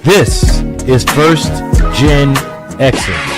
This is First Gen Xers.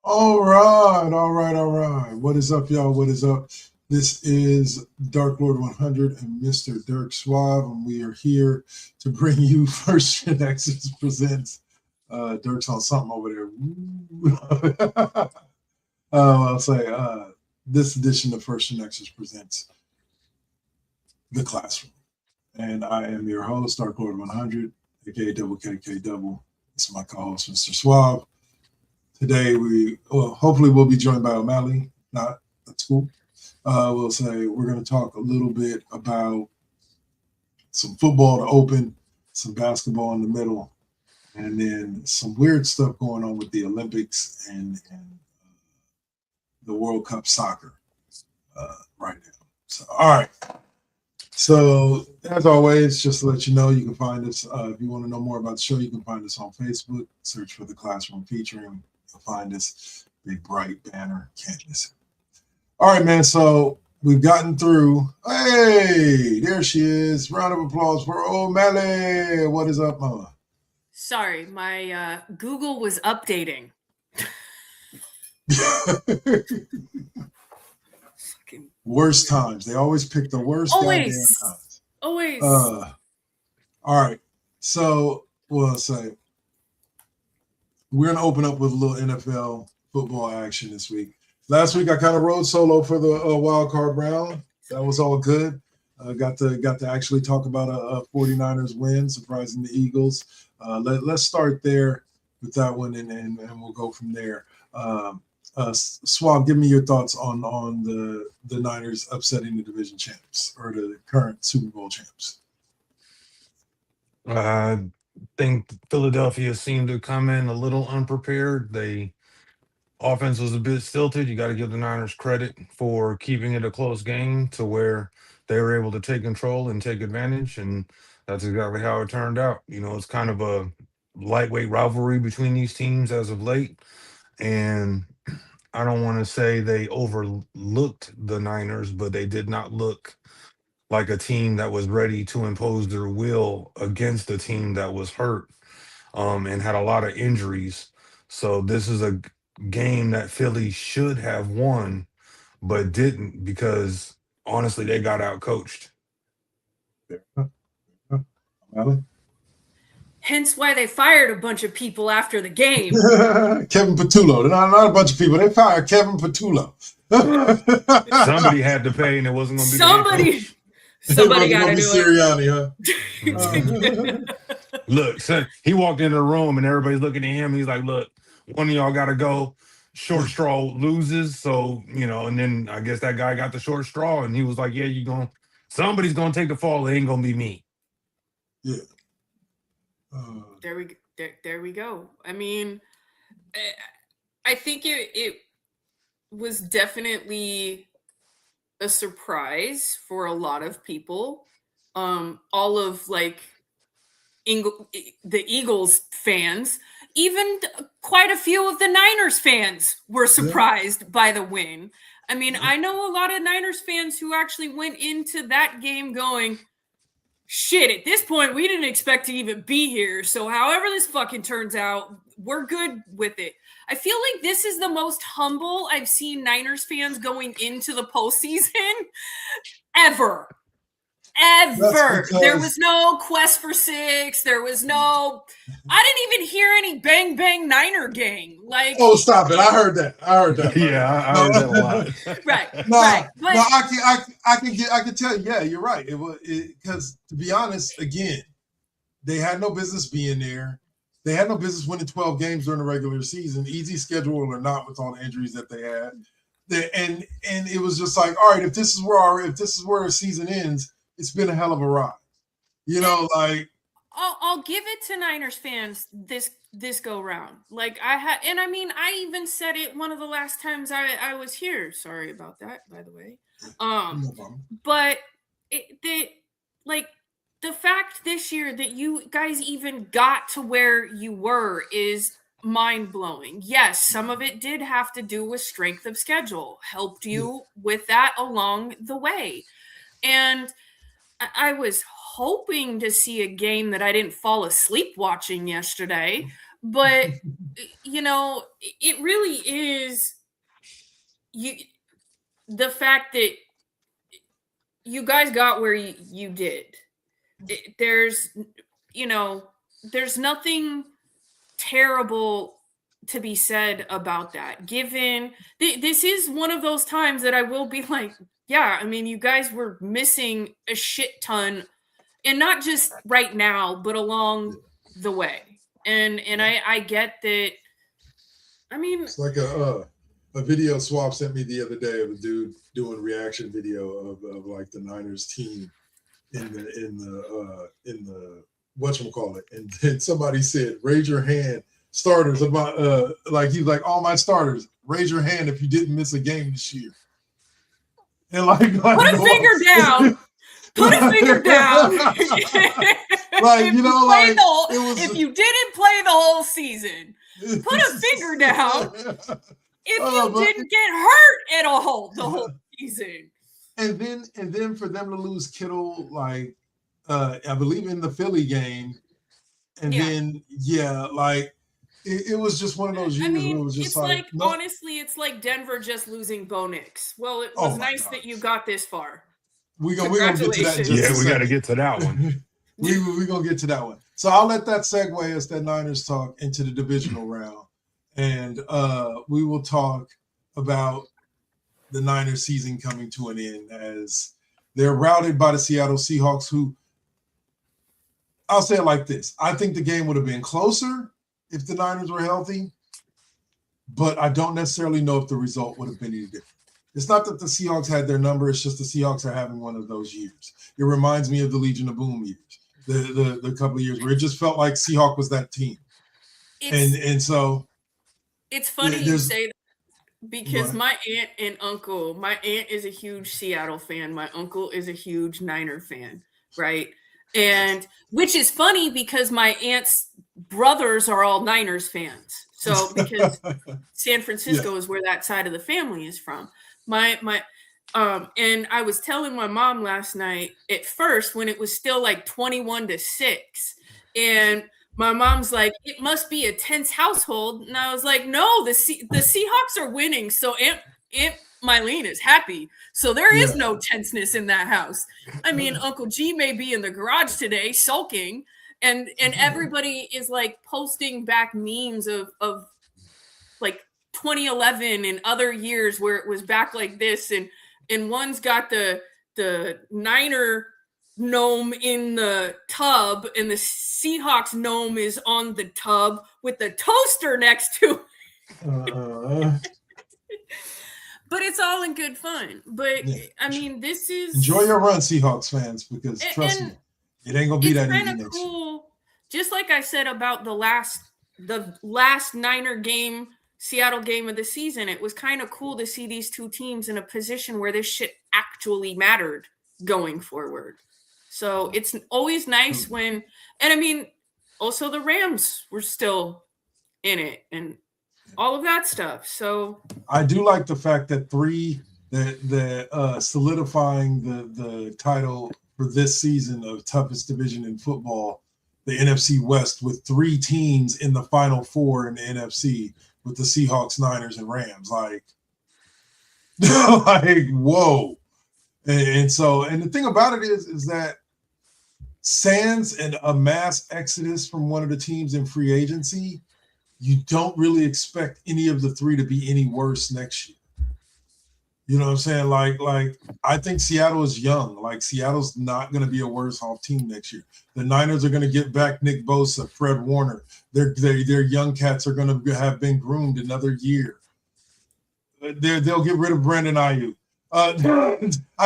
All right. What is up, y'all? What is up? This is Dark Lord 100 and Mr. Dirk Suave, and we are here to bring you First GenXers presents. Dirk's on something over there. I'll say this edition of First GenXers presents The Classroom. And I am your host, Dark Lord 100, aka Double KK Double. This is my co-host, Mr. Suave. Today, hopefully we'll be joined by O'Malley. Not, that's cool. We'll say we're going to talk a little bit about some football to open, some basketball in the middle, and then some weird stuff going on with the Olympics and the World Cup soccer right now. So, all right. So, as always, just to let you know, you can find us, if you want to know more about the show, you can find us on Facebook. Search for The Classroom Featuring. You'll find this big bright banner. Can't miss it. All right, man. So we've gotten through. Hey, there she is. Round of applause for O'Malley. What is up, Mama? Sorry, my Google was updating. Worst times. They always pick the worst goddamn times. Always. All right. So we'll say we're going to open up with a little NFL football action this week. Last week, I kind of rode solo for the wild card round. That was all good. Got to actually talk about a 49ers win, surprising the Eagles. Let's start there with that one, and we'll go from there. Swab, give me your thoughts on the Niners upsetting the division champs or the current Super Bowl champs. I think Philadelphia seemed to come in a little unprepared. Offense was a bit stilted. You got to give the Niners credit for keeping it a close game to where they were able to take control and take advantage, and that's exactly how it turned out. You know, it's kind of a lightweight rivalry between these teams as of late, and I don't want to say they overlooked the Niners, but they did not look like a team that was ready to impose their will against a team that was hurt and had a lot of injuries. So this is a game that Philly should have won, but didn't because, honestly, they got out-coached. Hence why they fired a bunch of people after the game. Kevin Patullo. Not a bunch of people. They fired Kevin Patullo. Somebody had to pay, and it wasn't going to be Somebody got to do Sirianni, it. Look, son, he walked into the room, and everybody's looking at him. He's like, look, one of y'all got to go. Short straw loses. So, you know, and then I guess that guy got the short straw, and he was like, yeah, somebody's going to take the fall. It ain't going to be me. Yeah. There we go. I mean, I think it was definitely a surprise for a lot of people. All of the Eagles fans, even quite a few of the Niners fans were surprised by the win. I mean, I know a lot of Niners fans who actually went into that game going, shit, at this point, we didn't expect to even be here. So however this fucking turns out, we're good with it. I feel like this is the most humble I've seen Niners fans going into the postseason ever. There was no quest for six. There was no. I didn't even hear any bang bang Niner gang. Like, oh, stop it! I heard that. Yeah, I heard that a lot. Right. No, right. But, no, I can tell you. Yeah, you're right. It was because to be honest, again, they had no business being there. They had no business winning 12 games during the regular season, easy schedule or not, with all the injuries that they had. And it was just like, all right, if this is where our season ends, it's been a hell of a ride. Like I'll give it to Niners fans this go round. Like I even said it one of the last times I was here. Sorry about that, by the way. No problem. But the fact this year that you guys even got to where you were is mind-blowing. Yes, some of it did have to do with strength of schedule, helped you with that along the way. And I was hoping to see a game that I didn't fall asleep watching yesterday, but it really is the fact that you guys got where you did. There's nothing terrible to be said about that. Given this is one of those times that I will be like, yeah, I mean, you guys were missing a shit ton, and not just right now, but along the way. And I get that. I mean, it's like a video Swab sent me the other day of a dude doing reaction video of like the Niners team in the whatchamacallit. And then somebody said, raise your hand, starters about he's like, all my starters, raise your hand if you didn't miss a game this year. And like put a finger down. Put a finger down. If you didn't play the whole season, put a finger down. If you didn't get hurt at all the whole season. And then for them to lose Kittle, like I believe in the Philly game, and then it was just one of those years where it was just honestly, it's like Denver just losing Bo Nix. Well, it was nice that you got this far. We're gonna get to that. We got to get to that one. We're gonna get to that one. So I'll let that segue us, that Niners talk, into the divisional round, and we will talk about the Niners season coming to an end as they're routed by the Seattle Seahawks, who, I'll say it like this. I think the game would have been closer if the Niners were healthy, but I don't necessarily know if the result would have been any different. It's not that the Seahawks had their number. It's just the Seahawks are having one of those years. It reminds me of the Legion of Boom years, the couple of years where it just felt like Seahawk was that team. And so it's funny you say that because my aunt and uncle, my aunt is a huge Seattle fan. My uncle is a huge Niner fan, right? And which is funny because my aunt's brothers are all Niners fans. So because San Francisco is where that side of the family is from. And I was telling my mom last night at first when it was still like 21-6, and my mom's like, it must be a tense household. And I was like, no, the Seahawks are winning. So Aunt Mylene is happy. So there is no tenseness in that house. I mean, Uncle G may be in the garage today sulking, and everybody is like posting back memes of like 2011 and other years where it was back like this, and one's got the Niner gnome in the tub and the Seahawks gnome is on the tub with the toaster next to it. But it's all in good fun. But I mean, this is enjoy your run, Seahawks fans, because trust me, it ain't gonna be that easy next year. Just like I said about the last Niner game, Seattle game of the season, it was kind of cool to see these two teams in a position where this shit actually mattered going forward. So it's always nice when, and I mean, also the Rams were still in it and all of that stuff. So I do like the fact that solidifying the title for this season of toughest division in football, the NFC West, with 3 teams in the Final Four in the NFC, with the Seahawks, Niners, and Rams. Like whoa. And the thing about it is that sans and a mass exodus from one of the teams in free agency, you don't really expect any of the 3 to be any worse next year. You know what I'm saying? Like I think Seattle is young. Like Seattle's not going to be a worse off team next year. The Niners are going to get back Nick Bosa, Fred Warner. Their young cats are going to have been groomed another year. They'll get rid of Brandon Ayuk. I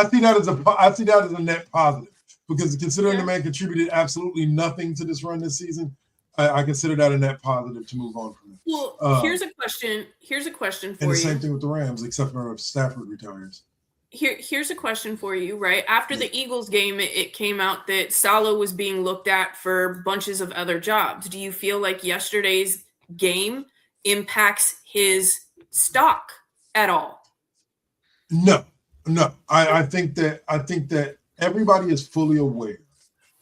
see that as a net positive because considering the man contributed absolutely nothing to this run this season, I consider that a net positive to move on from it. Well, here's a question. Here's a question for you. And the same thing with the Rams, except for if Stafford retires. Here's a question for you, right? After the Eagles game, it came out that Saleh was being looked at for bunches of other jobs. Do you feel like yesterday's game impacts his stock at all? No. I think that everybody is fully aware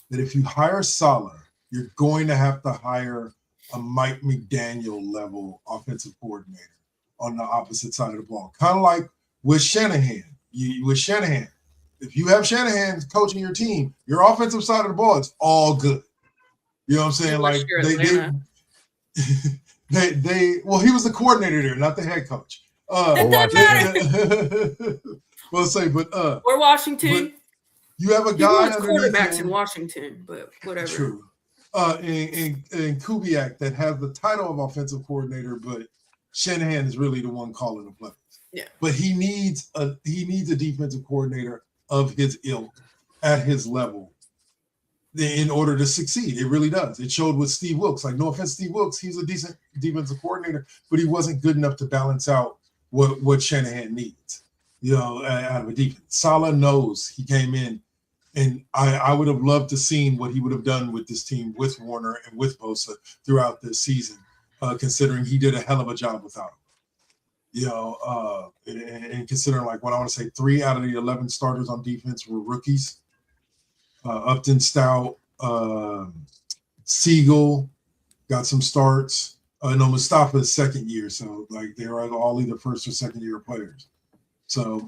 that if you hire Saleh, you're going to have to hire a Mike McDaniel level offensive coordinator on the opposite side of the ball. Kind of like with Shanahan. If you have Shanahan coaching your team, your offensive side of the ball is all good. You know what I'm saying? Like well, he was the coordinator there, not the head coach. That doesn't matter. Well, say, but or Washington. But you have a guy quarterbacks in Washington, but whatever. True. And Kubiak that has the title of offensive coordinator, but Shanahan is really the one calling the plays. Yeah. But he needs a defensive coordinator of his ilk at his level in order to succeed. It really does. It showed with Steve Wilks. Like, no offense, Steve Wilks, he's a decent defensive coordinator, but he wasn't good enough to balance out what Shanahan needs, out of a defense. Saleh knows he came in, and I would have loved to seen what he would have done with this team with Warner and with Bosa throughout this season, considering he did a hell of a job without him. And considering, like, what I want to say, 3 out of the 11 starters on defense were rookies. Upton, Stout, Siegel got some starts. Mustafa's second year, so like they're all either first or second year players. So,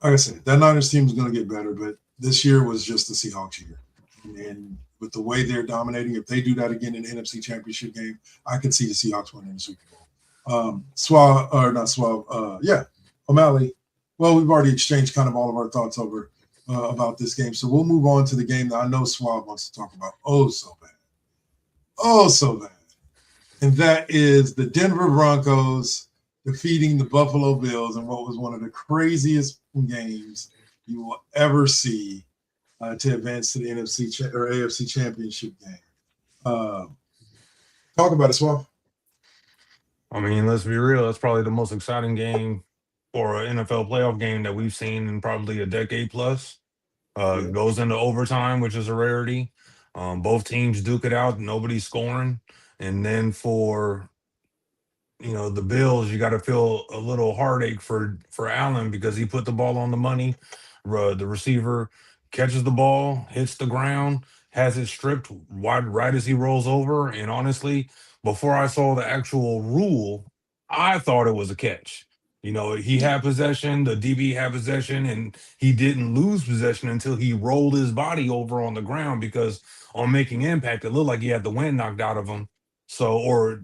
like I said, that Niners team is going to get better, but this year was just the Seahawks year. And with the way they're dominating, if they do that again in the NFC Championship game, I can see the Seahawks winning the Super Bowl. O'Malley. Well, we've already exchanged kind of all of our thoughts over about this game, so we'll move on to the game that I know Swab wants to talk about. Oh, so bad, and that is the Denver Broncos defeating the Buffalo Bills in what was one of the craziest games you will ever see to advance to the NFC or AFC Championship game. Talk about it, Swab. I mean, let's be real. That's probably the most exciting game or an NFL playoff game that we've seen in probably a decade plus. Goes into overtime, which is a rarity. Both teams duke it out. Nobody's scoring. And then for, the Bills, you got to feel a little heartache for Allen because he put the ball on the money. The receiver catches the ball, hits the ground, has it stripped right as he rolls over. And honestly, before I saw the actual rule, I thought it was a catch. He had possession, the DB had possession, and he didn't lose possession until he rolled his body over on the ground because on making impact, it looked like he had the wind knocked out of him. So, or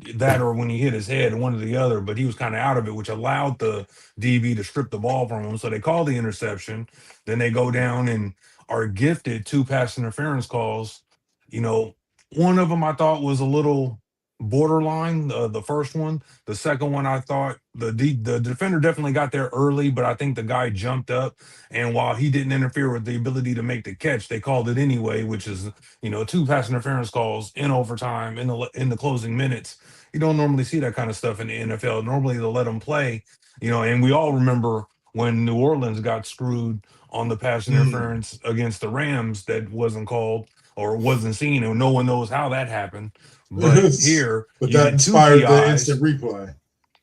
when he hit his head, one or the other, but he was kind of out of it, which allowed the DB to strip the ball from him. So they call the interception. Then they go down and are gifted 2 pass interference calls. One of them I thought was a little borderline, the first one. The second one, I thought the defender definitely got there early, but I think the guy jumped up, and while he didn't interfere with the ability to make the catch, they called it anyway, which is 2 pass interference calls in overtime in the closing minutes. You don't normally see that kind of stuff in the NFL. Normally they'll let them play, and we all remember when New Orleans got screwed on the pass interference against the Rams that wasn't called or wasn't seen, and no one knows how that happened. But here, but that inspired the instant replay.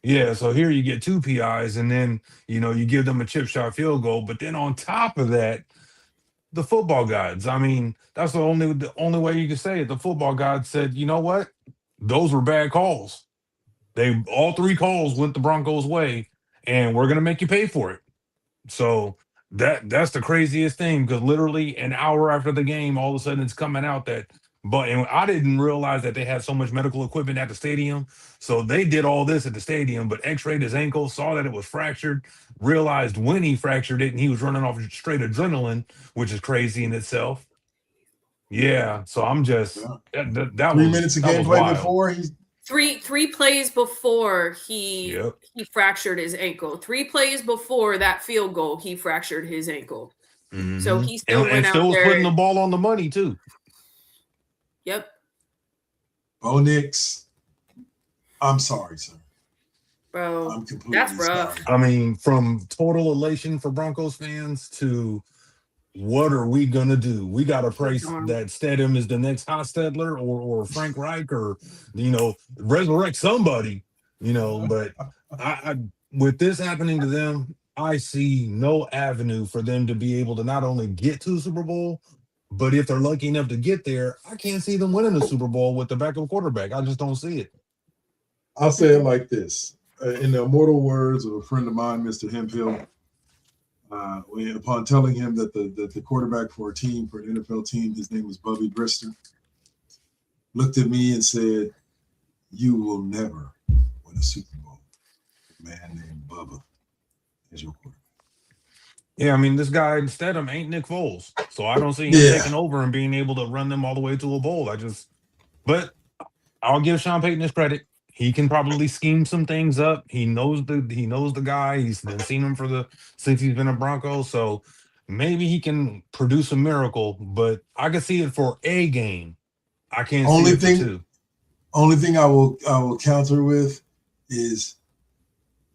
Yeah, so here you get 2 PIs, and then you give them a chip shot field goal. But then on top of that, the football gods. I mean, that's the only way you can say it. The football gods said, you know what? Those were bad calls. All 3 calls went the Broncos' way, and we're gonna make you pay for it. So that's the craziest thing, because literally an hour after the game, all of a sudden it's coming out and I didn't realize that they had so much medical equipment at the stadium. So they did all this at the stadium, but x-rayed his ankle, saw that it was fractured, realized when he fractured it, and he was running off straight adrenaline, which is crazy in itself. Yeah, so I'm just that 3 minutes of gameplay before he Three plays before he fractured his ankle. 3 plays before that field goal, he fractured his ankle. Mm-hmm. So he still and went out still was there. putting the ball on the money too. Yep. Bo Nix, I'm sorry, sir. Bro, I'm completely that's rough. sorry. I mean, from total elation for Broncos fans to what are we gonna do? We gotta pray that Stedham is the next Hostetler or Frank Reich or resurrect somebody, But I with this happening to them, I see no avenue for them to be able to not only get to the Super Bowl, but if they're lucky enough to get there, I can't see them winning the Super Bowl with the backup quarterback. I just don't see it. I'll say it like this. In the immortal words of a friend of mine, Mr. Hemphill, upon telling him that the quarterback for an NFL team, his name was Bubby Brister, looked at me and said, "You will never win a Super Bowl. A man named Bubba is your quarterback." Yeah, I mean, this guy Stedham ain't Nick Foles, so I don't see him taking over and being able to run them all the way to a bowl. But I'll give Sean Payton his credit. He can probably scheme some things up. He knows the guy. He's been seen him since he's been a Bronco. So maybe he can produce a miracle. But I can see it for a game. I can't see it for two. Only thing I will counter with is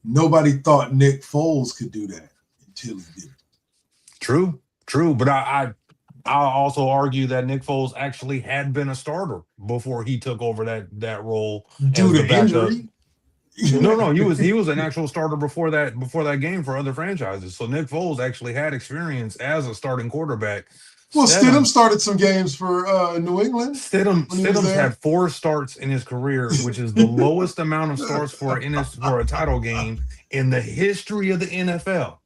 nobody thought Nick Foles could do that until he did. True. But I'll also argue that Nick Foles actually had been a starter before he took over that role due to injury. No, he was an actual starter before that game for other franchises. So Nick Foles actually had experience as a starting quarterback. Well, Stidham started some games for New England. Stidham's had 4 starts in his career, which is the lowest amount of starts for a title game in the history of the NFL.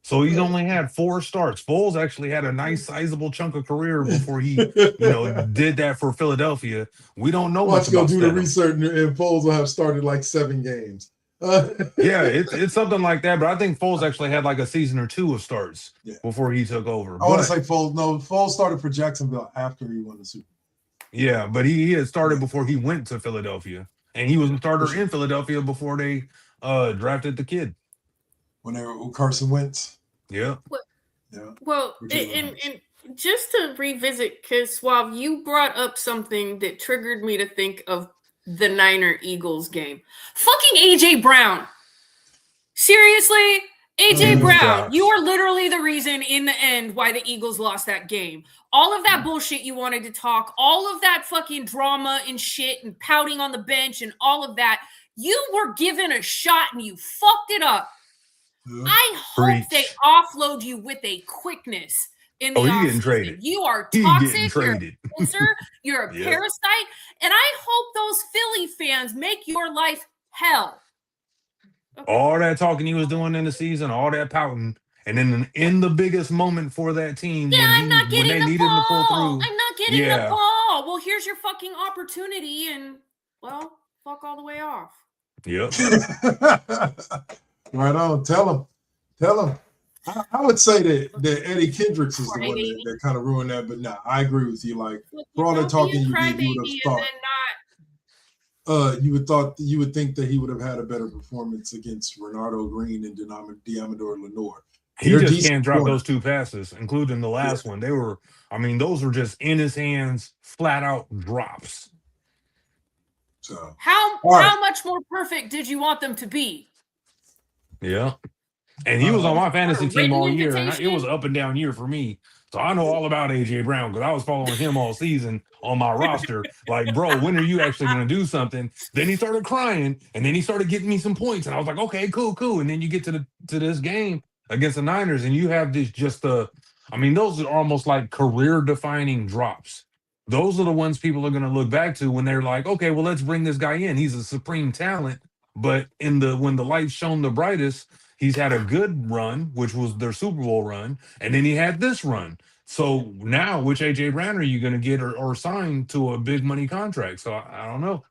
So he's only had 4 starts. Foles actually had a nice sizable chunk of career before he, did that for Philadelphia. We don't know much about Let's go do Stedham. the research, and Foles will have started like 7 games. Yeah, it's something like that. But I think Foles actually had like a season or 2 of starts before he took over. I want to say Foles. No, Foles started for Jacksonville after he won the Super Bowl. Yeah, but he had started before he went to Philadelphia, and he was a starter in Philadelphia before they drafted the kid. When they were Carson Wentz. Yeah. Well, and just to revisit, because Suave, you brought up something that triggered me to think of the Niner-Eagles game. Fucking A.J. Brown. Seriously? A.J. Brown, you are literally the reason in the end why the Eagles lost that game. All of that bullshit you wanted to talk, all of that fucking drama and shit and pouting on the bench and all of that, you were given a shot and you fucked it up. I hope they offload you with a quickness in the offseason. You are toxic. You're a cancer. You're a parasite. And I hope those Philly fans make your life hell. Okay. All that talking he was doing in the season, all that pouting, and then in the biggest moment for that team, I'm not getting the ball. I'm not getting the ball. Well, here's your fucking opportunity, and fuck all the way off. Yep. Right on. Tell him. I would say that Eddie Kendricks is the one that kind of ruined that, but I agree with you. Like for all the talking you did, you would have thought. You would think that he would have had a better performance against Renardo Green and Diamador Lenore. He just can't drop those 2 passes, including the last one. Those were just in his hands, flat out drops. So how much more perfect did you want them to be? Yeah. And he was on my fantasy team all year, and it was an up and down year for me. So I know all about A.J. Brown because I was following him all season on my roster. Like, bro, when are you actually going to do something? Then he started crying, and then he started getting me some points, and I was like, okay, cool. And then you get to this game against the Niners, and you have this those are almost like career-defining drops. Those are the ones people are going to look back to when they're like, okay, well, let's bring this guy in. He's a supreme talent. But when the light shone the brightest, he's had a good run, which was their Super Bowl run, and then he had this run. So now, which A.J. Brown are you going to get or sign to a big money contract? So I don't know.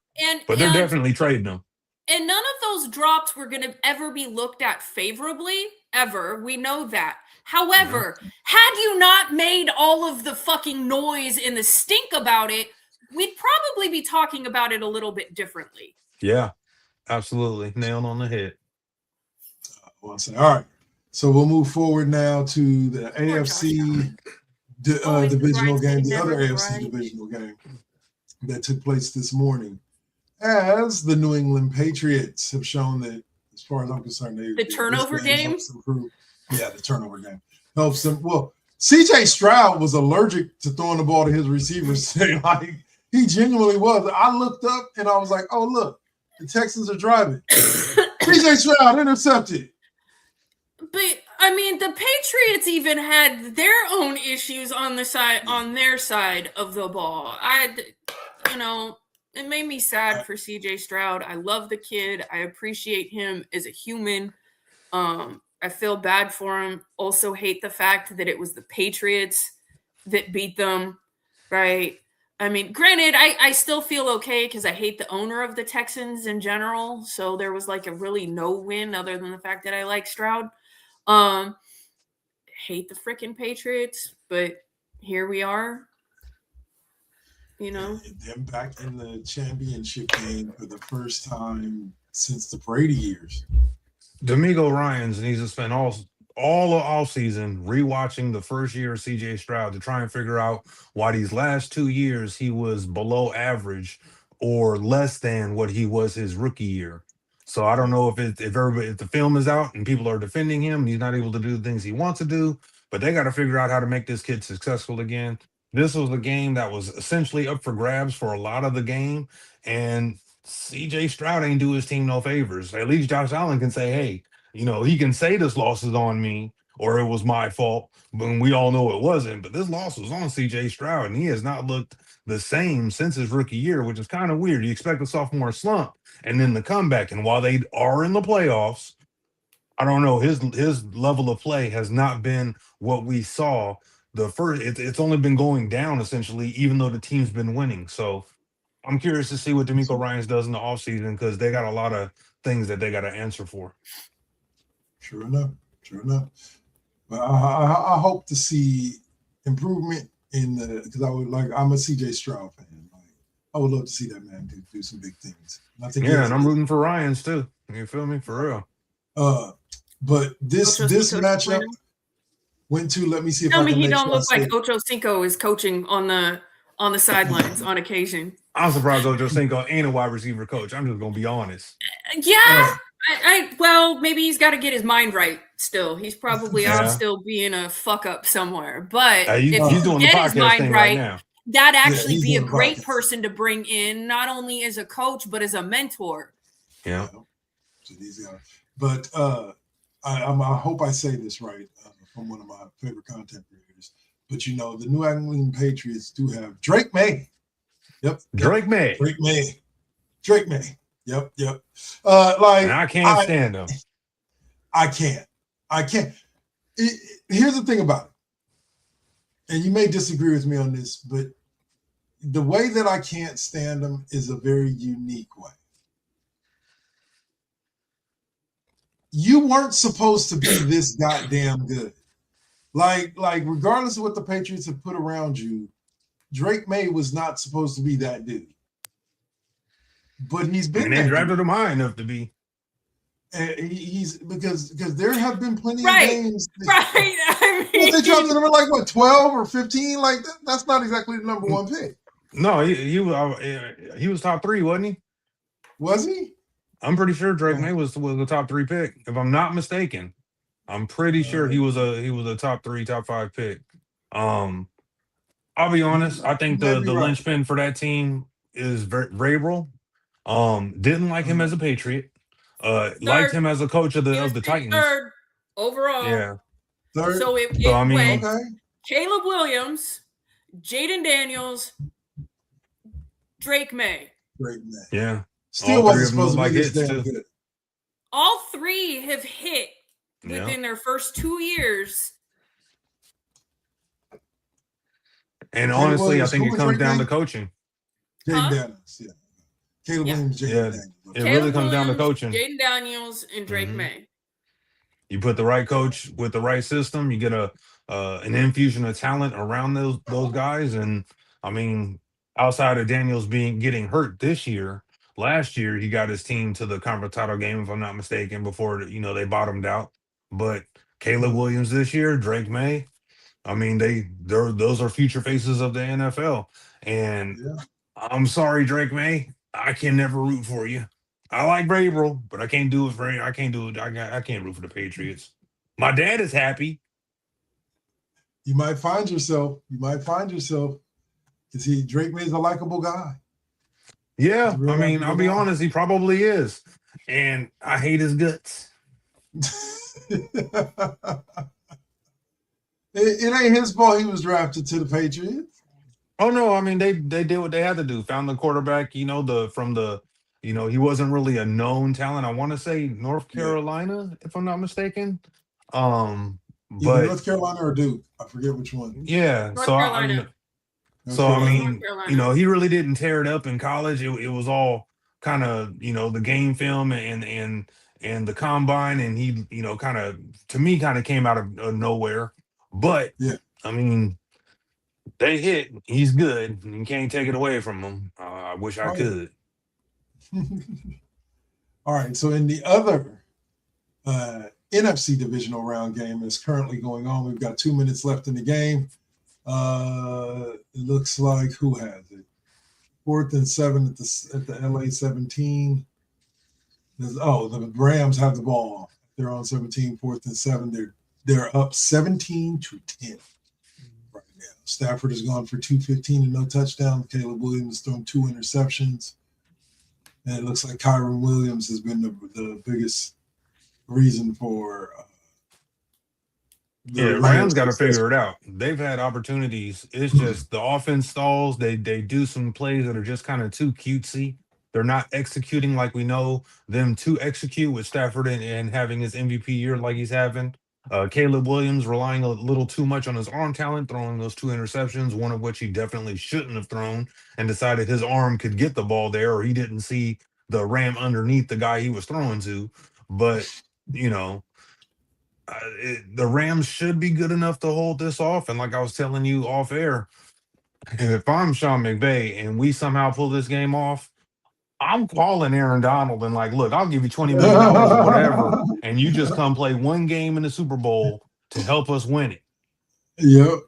But they're definitely trading him. And none of those drops were going to ever be looked at favorably, ever. We know that. However, had you not made all of the fucking noise and the stink about it, we'd probably be talking about it a little bit differently. Yeah, absolutely. Nailed on the head. All right. So we'll move forward now to the AFC divisional game, the other AFC divisional game that took place this morning, as the New England Patriots have shown that, as far as I'm concerned, the turnover game. Yeah, the turnover game helps them. Well, CJ Stroud was allergic to throwing the ball to his receivers. Like, he genuinely was. I looked up and I was like, oh, look, the Texans are driving. CJ Stroud intercepted. But I mean, the Patriots even had their own issues on their side of the ball. It made me sad for CJ Stroud. I love the kid. I appreciate him as a human. I feel bad for him. Also hate the fact that it was the Patriots that beat them, right? I mean, granted, I still feel okay because I hate the owner of the Texans in general. So there was like a really no win other than the fact that I like Stroud. Hate the freaking Patriots, but here we are. Them back in the championship game for the first time since the Brady years. D'Amico Ryans needs to spend all of offseason rewatching the first year of CJ Stroud to try and figure out why these last 2 years he was below average or less than what he was his rookie year. So I don't know if the film is out and people are defending him and he's not able to do the things he wants to do, but they got to figure out how to make this kid successful again. This was a game that was essentially up for grabs for a lot of the game, and CJ Stroud ain't do his team no favors. At least Josh Allen can say, hey, he can say this loss is on me or it was my fault, but we all know it wasn't. But this loss was on CJ Stroud, and he has not looked the same since his rookie year, which is kind of weird. You expect a sophomore slump and then the comeback. And while they are in the playoffs, I don't know, his level of play has not been what we saw the first. It's only been going down essentially, even though the team's been winning. So I'm curious to see what D'Amico Ryans does in the offseason because they got a lot of things that they got to answer for. Sure enough. But I hope to see improvement because I'm a CJ Stroud fan. I would love to see that man do some big things. And I'm rooting for Ryans too. You feel me? For real. But this matchup went to, let me see if Tell I me can he make don't sure look like Ocho Cinco is coaching on the sidelines on occasion. I'm surprised Ocho Cinco ain't a wide receiver coach. I'm just gonna be honest. Yeah. Well, maybe he's got to get his mind right still. He's probably out still being a fuck up somewhere. But if he's doing the podcast his mind thing right now. That'd actually be a great person to bring in, not only as a coach, but as a mentor. Yeah. But I hope I say this right from one of my favorite content creators. But the New England Patriots do have Drake May. Yep. Drake May. Yep. And I can't stand him. I can't. Here's the thing about it, and you may disagree with me on this, but the way that I can't stand him is a very unique way. You weren't supposed to be this goddamn good. Like regardless of what the Patriots have put around you, Drake May was not supposed to be that dude. But he's been. And they drafted him high enough to be. He's because there have been plenty of games. Right. I mean, they drafted him at 12 or 15. Like that's not exactly the number one pick. No, he was top 3, wasn't he? Was he? I'm pretty sure Drake May was the top 3 pick, if I'm not mistaken. I'm pretty sure he was a top 3, top 5 pick. I'll be honest. I think the linchpin for that team is Vrabel. Didn't like him as a Patriot. Liked him as a coach of the Titans. Third overall. Yeah. Third. So it went Caleb Williams, Jaden Daniels, Drake May. Yeah. Still wasn't supposed to be this damn good. All 3 have hit within their first 2 years. And honestly, I think it comes down to coaching. Jaden Daniels, Caleb Williams, Jaden Daniels. It really comes down to coaching. Jaden Daniels and Drake May. You put the right coach with the right system, you get an infusion of talent around those guys, and I mean, outside of Daniels getting hurt this year. Last year, he got his team to the conference title game, if I'm not mistaken, before they bottomed out. But Caleb Williams this year, Drake May, I mean, those are future faces of the NFL. And Yeah. I'm sorry, Drake May, I can never root for you. I like Vrabel, but I can't do it for I can't do it. I can't root for the Patriots. My dad is happy. You might find yourself. Because Drake May's a likable guy. Yeah, real I mean, likable I'll be guy. honest, he probably is. And I hate his guts. It ain't his fault he was drafted to the Patriots. Oh no, I mean they did what they had to do. Found the quarterback, he wasn't really a known talent. I want to say North Yeah. Carolina, if I'm not mistaken. Either But North Carolina or Duke. I forget which one. yeah, North so Carolina. he really didn't tear it up in college. It was all kind of, the game film and the combine, and he, kind of, to me, kind of came out of nowhere. But Yeah. I mean, they hit. He's good. You can't take it away from him. I wish I could. All right. So in the other NFC Divisional Round game is currently going on. We've got 2 minutes left in the game. It looks like who has it? 4th and 7 at the LA 17. The Rams have the ball. They're on 17, 4th and 7. They're up 17-10 right now. Stafford has gone for 215 and no touchdowns. Caleb Williams thrown 2 interceptions. And it looks like Kyron Williams has been the biggest reason for Rams got to figure it out. They've had opportunities. It's just the offense stalls. They do some plays that are just kind of too cutesy. They're not executing like we know them to execute with Stafford and having his MVP year like he's having. Caleb Williams relying a little too much on his arm talent, throwing those 2 interceptions, one of which he definitely shouldn't have thrown, and decided his arm could get the ball there, or he didn't see the ram underneath the guy he was throwing to. But, the Rams should be good enough to hold this off. And like I was telling you off air, if I'm Sean McVay and we somehow pull this game off, I'm calling Aaron Donald and like, look, I'll give you $20 million or whatever, and you just come play one game in the Super Bowl to help us win it. Yep.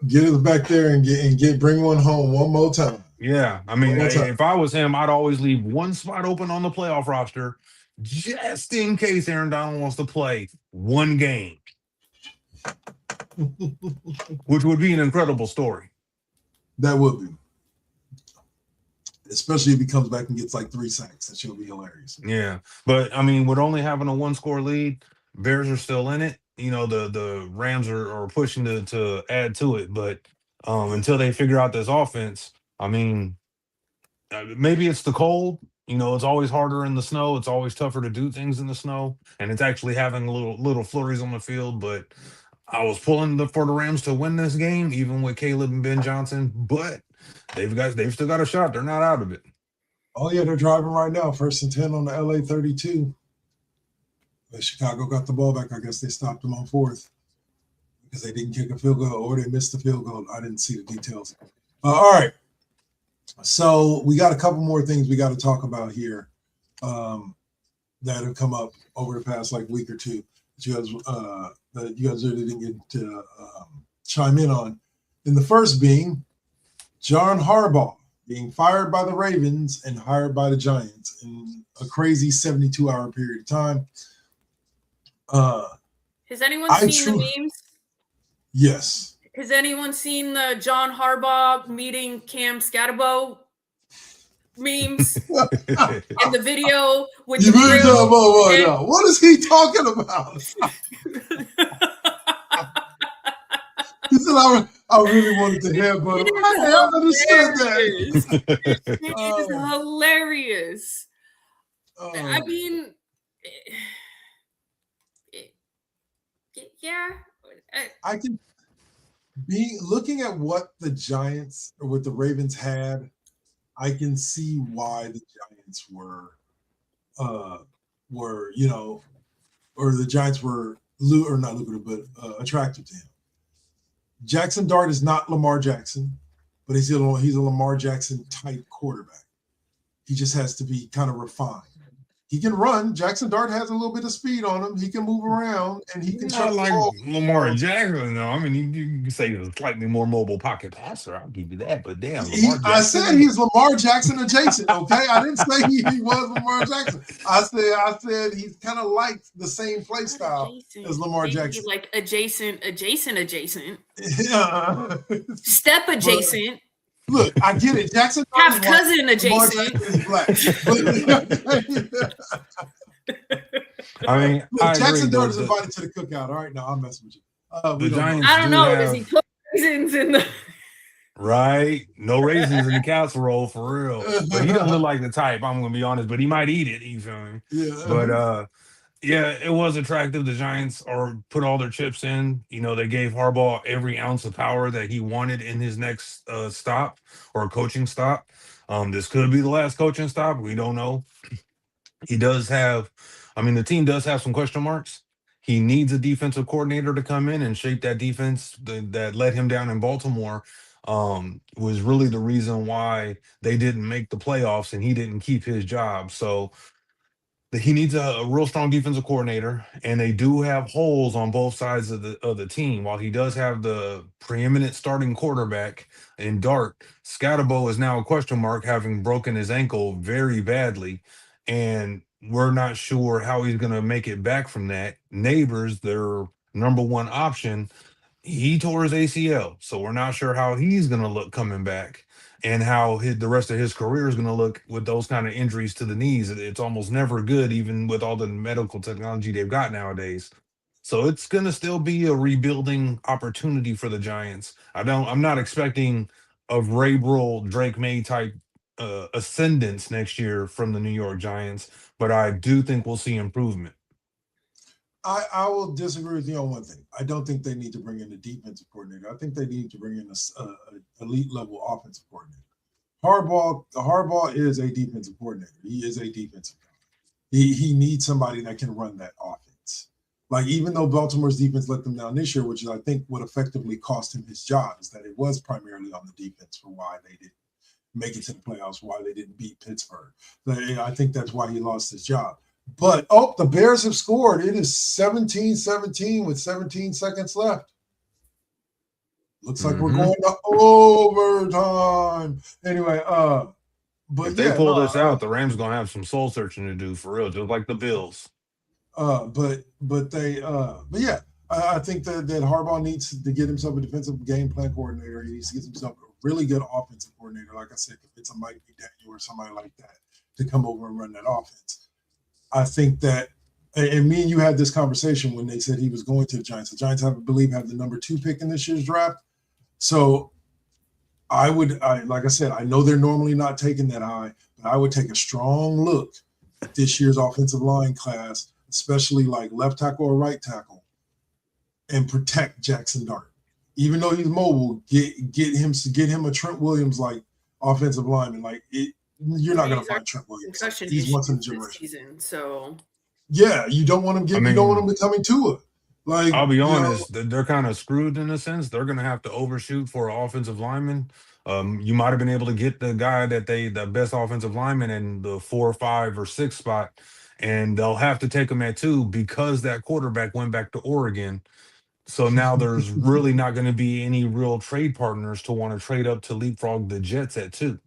Get it back there and bring one home one more time. Yeah, I mean, if I was him, I'd always leave one spot open on the playoff roster just in case Aaron Donald wants to play one game, which would be an incredible story. That would be. Especially if he comes back and gets like 3 sacks. That should be hilarious. Yeah. But, I mean, with only having a 1-score lead, Bears are still in it. The Rams are pushing to add to it. But until they figure out this offense, I mean, maybe it's the cold. It's always harder in the snow. It's always tougher to do things in the snow. And it's actually having little flurries on the field. But I was pulling for the Rams to win this game, even with Caleb and Ben Johnson. But they've still got a shot. They're not out of it. Oh, yeah, they're driving right now. 1st and 10 on the LA 32. Chicago got the ball back. I guess they stopped them on 4th because they didn't kick a field goal or they missed the field goal. I didn't see the details. All right. So we got a couple more things we got to talk about here that have come up over the past week or two that you guys really didn't get to chime in on. And the first being John Harbaugh being fired by the Ravens and hired by the Giants in a crazy 72-hour period of time. Has anyone seen the memes? Yes. Has anyone seen the John Harbaugh meeting Cam Scatterbo memes? And the video with the grill? What is he talking about? He said, I really wanted to headbutt him. I never understood that. It is hilarious. I mean, yeah. I can be looking at what the Giants or what the Ravens had. I can see why the Giants were or the Giants were not lucrative, but attractive to him. Jackson Dart is not Lamar Jackson. but he's a Lamar Jackson type quarterback. He just has to be kind of refined. He can run. Jackson Dart has a little bit of speed on him. He can move around, and he can chuck Not the like ball. Lamar Jackson, though. I mean, you can say he's a slightly more mobile pocket passer. I'll give you that. But damn, Lamar Jackson. I said he's Lamar Jackson adjacent. Okay, I didn't say he was Lamar Jackson. I said he's kind of like the same play style as Lamar Jackson. Like adjacent. Yeah. Step adjacent. Look, I get it. Jackson half cousin adjacent. Is black. I mean, look, Jackson Dart is invited to the cookout. All right, now I'm messing with you. The Giants. I don't know. Does he put raisins in the? Right, no raisins in the casserole for real. But he doesn't look like the type. I'm gonna be honest, but he might eat it. You feel me? Yeah. But yeah, it was attractive. The Giants put all their chips in. You know, they gave Harbaugh every ounce of power that he wanted in his next stop or coaching stop. This could be the last coaching stop. We don't know. He does have, I mean, the team does have some question marks. He needs a defensive coordinator to come in and shape that defense that let him down in Baltimore. Was really the reason why they didn't make the playoffs and he didn't keep his job. So he needs a real strong defensive coordinator, and they do have holes on both sides of the team. While he does have the preeminent starting quarterback in Dart, Scatterbo is now a question mark, having broken his ankle very badly, and we're not sure how he's going to make it back from that. Neighbors, their number one option, he tore his ACL, so we're not sure how he's going to look coming back. And how the rest of his career is going to look with those kind of injuries to the knees. It's almost never good, even with all the medical technology they've got nowadays. So it's going to still be a rebuilding opportunity for the Giants. I'm not expecting a Vrabel, Drake May type ascendance next year from the New York Giants, but I do think we'll see improvement. I will disagree with you on one thing. I don't think they need to bring in a defensive coordinator. I think they need to bring in a elite level offensive coordinator. Harbaugh is a defensive coordinator. He is a defensive guy. He needs somebody that can run that offense. Like, even though Baltimore's defense let them down this year, which I think would effectively cost him his job, is that it was primarily on the defense for why they didn't make it to the playoffs, why they didn't beat Pittsburgh. I think that's why he lost his job. But, the Bears have scored. It is 17-17 with 17 seconds left. Looks like we're going to overtime. Anyway, but if they pull this out, the Rams going to have some soul searching to do for real, just like the Bills. I think that Harbaugh needs to get himself a defensive game plan coordinator. He needs to get himself a really good offensive coordinator. Like I said, if it's a Mike McDaniel or somebody like that to come over and run that offense. I think that, and me and you had this conversation when they said he was going to the Giants. The Giants, I believe, have the number 2 pick in this year's draft. So like I said, I know they're normally not taking that high, but I would take a strong look at this year's offensive line class, especially like left tackle or right tackle, and protect Jackson Dart. Even though he's mobile, get him a Trent Williams like offensive lineman. Like it. You're not going to find Trent Williams. He's once in a generation. Season, so yeah, you don't want him you don't want him becoming Tua. Like, I'll be honest, they're kind of screwed in a sense. They're going to have to overshoot for an offensive lineman. You might have been able to get the guy the best offensive lineman in the 4, 5, or 6 spot, and they'll have to take him at 2 because that quarterback went back to Oregon. So now there's really not going to be any real trade partners to want to trade up to leapfrog the Jets at 2.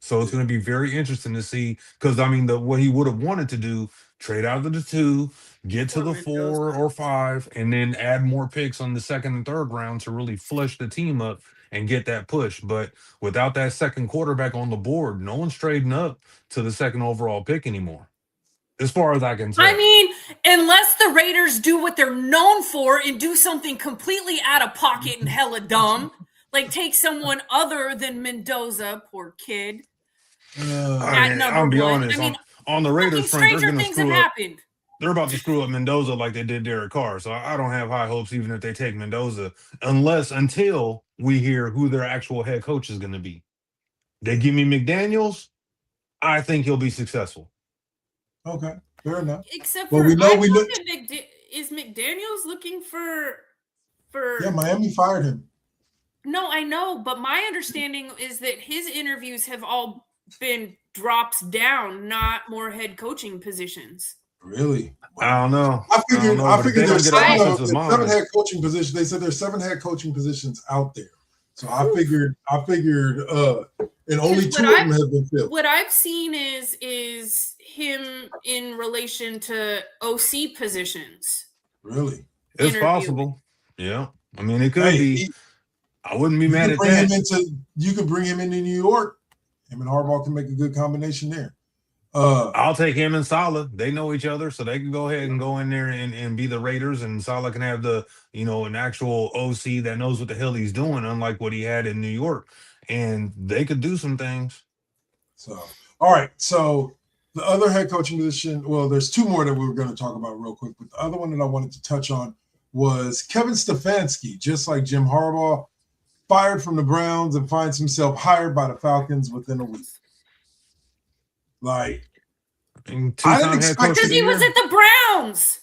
So it's going to be very interesting to see, because I mean, what he would have wanted to do, trade out of the 2, get to the 4 or 5, and then add more picks on the 2nd and 3rd round to really flush the team up and get that push. But without that second quarterback on the board, no one's trading up to the 2nd overall pick anymore, as far as I can tell. I mean, unless the Raiders do what they're known for and do something completely out of pocket and hella dumb, like take someone other than Mendoza, poor kid. I'll be honest. On the Raiders front, they're going to screw up. Happened. They're about to screw up Mendoza like they did Derek Carr. So I don't have high hopes, even if they take Mendoza, until we hear who their actual head coach is going to be. They give me McDaniels, I think he'll be successful. Okay, fair enough. Except for is McDaniels looking for? Yeah, Miami fired him. No, I know, but my understanding is that his interviews have all been drops down, not more head coaching positions. Really? I don't know. I figured but if they don't there's get an seven, offensive there's 7 mind, head coaching positions. They said there's 7 head coaching positions out there. So I figured and only 2 of them have been filled. What I've seen is him in relation to OC positions. Really? it's interviewing. possible. Yeah, I mean, it could be. I wouldn't be You mad could at bring that. him you could bring him into New York. Him and Harbaugh can make a good combination there. I'll take him and Saleh. They know each other, so they can go ahead and go in there and be the Raiders, and Saleh can have an actual OC that knows what the hell he's doing, unlike what he had in New York. And they could do some things. So, all right. So the other head coaching position, well, there's 2 more that we were going to talk about real quick, but the other one that I wanted to touch on was Kevin Stefanski, just like Jim Harbaugh, fired from the Browns and finds himself hired by the Falcons within a week. Like, I didn't expect because he was at the Browns.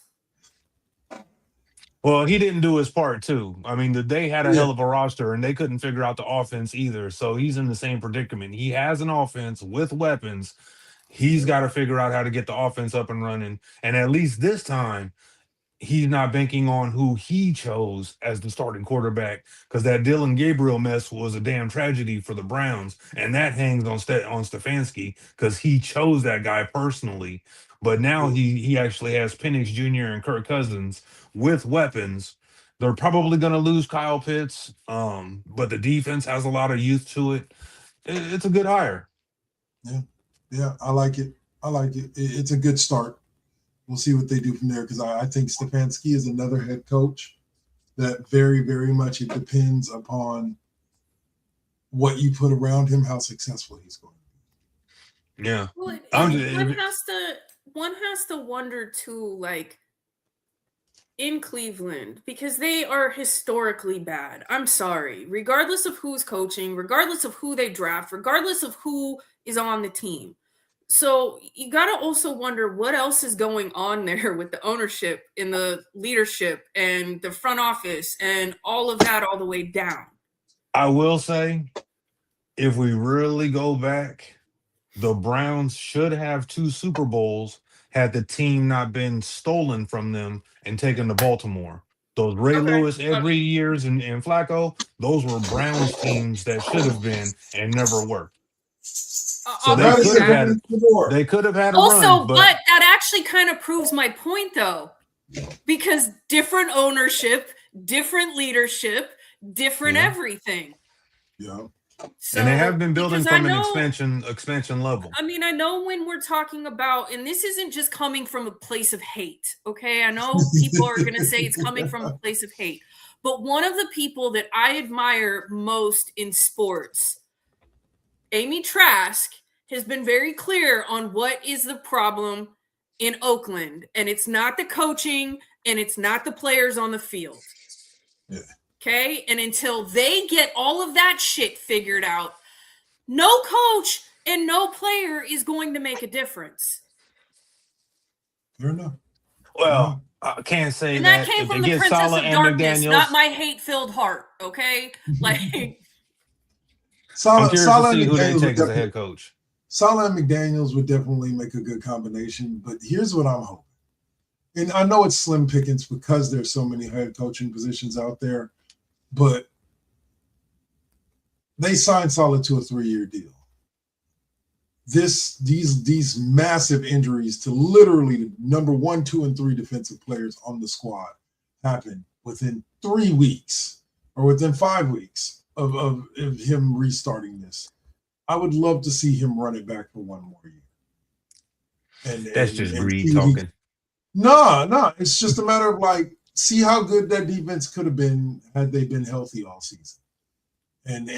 Well, he didn't do his part too. I mean, they had a hell of a roster and they couldn't figure out the offense either. So he's in the same predicament. He has an offense with weapons. He's got to figure out how to get the offense up and running. And at least this time, he's not banking on who he chose as the starting quarterback, because that Dylan Gabriel mess was a damn tragedy for the Browns, and that hangs on Stefanski because he chose that guy personally. But now he actually has Penix Jr. and Kirk Cousins with weapons. They're probably going to lose Kyle Pitts, but the defense has a lot of youth to it. It's a good hire. Yeah, I like it. It's a good start. We'll see what they do from there, because I think Stefanski is another head coach that very, very much it depends upon what you put around him, how successful he's going to be. Yeah. Well, one has to wonder too, like in Cleveland, because they are historically bad. I'm sorry. Regardless of who's coaching, regardless of who they draft, regardless of who is on the team. So you got to also wonder what else is going on there with the ownership and the leadership and the front office and all of that all the way down. I will say, if we really go back, the Browns should have 2 Super Bowls had the team not been stolen from them and taken to Baltimore. Those Ray Lewis, Ed Reed years and Flacco, those were Browns teams that should have been and never worked. So they could have had a run. But that actually kind of proves my point, though, because different ownership, different leadership, different everything. Yeah. So, and they have been building from an expansion level. I mean, I know when we're talking about, and this isn't just coming from a place of hate, okay? I know people are going to say it's coming from a place of hate, but one of the people that I admire most in sports, Amy Trask, has been very clear on what is the problem in Oakland, and it's not the coaching and it's not the players on the field. Yeah. Okay? And until they get all of that shit figured out, no coach and no player is going to make a difference. Fair enough. Well, I can't say and that came from the Princess of Darkness, not my hate-filled heart, okay? Like, I'm curious to see who they take as a head coach. Saleh and McDaniels would definitely make a good combination, but here's what I'm hoping. And I know it's slim pickings because there's so many head coaching positions out there, but they signed Saleh to a 3-year deal. These massive injuries to literally the number 1, 2, and 3 defensive players on the squad happened within 3 weeks or within 5 weeks of him restarting this. I would love to see him run it back for 1 more year. That's just greed talking. No, it's just a matter of like, see how good that defense could have been had they been healthy all season. And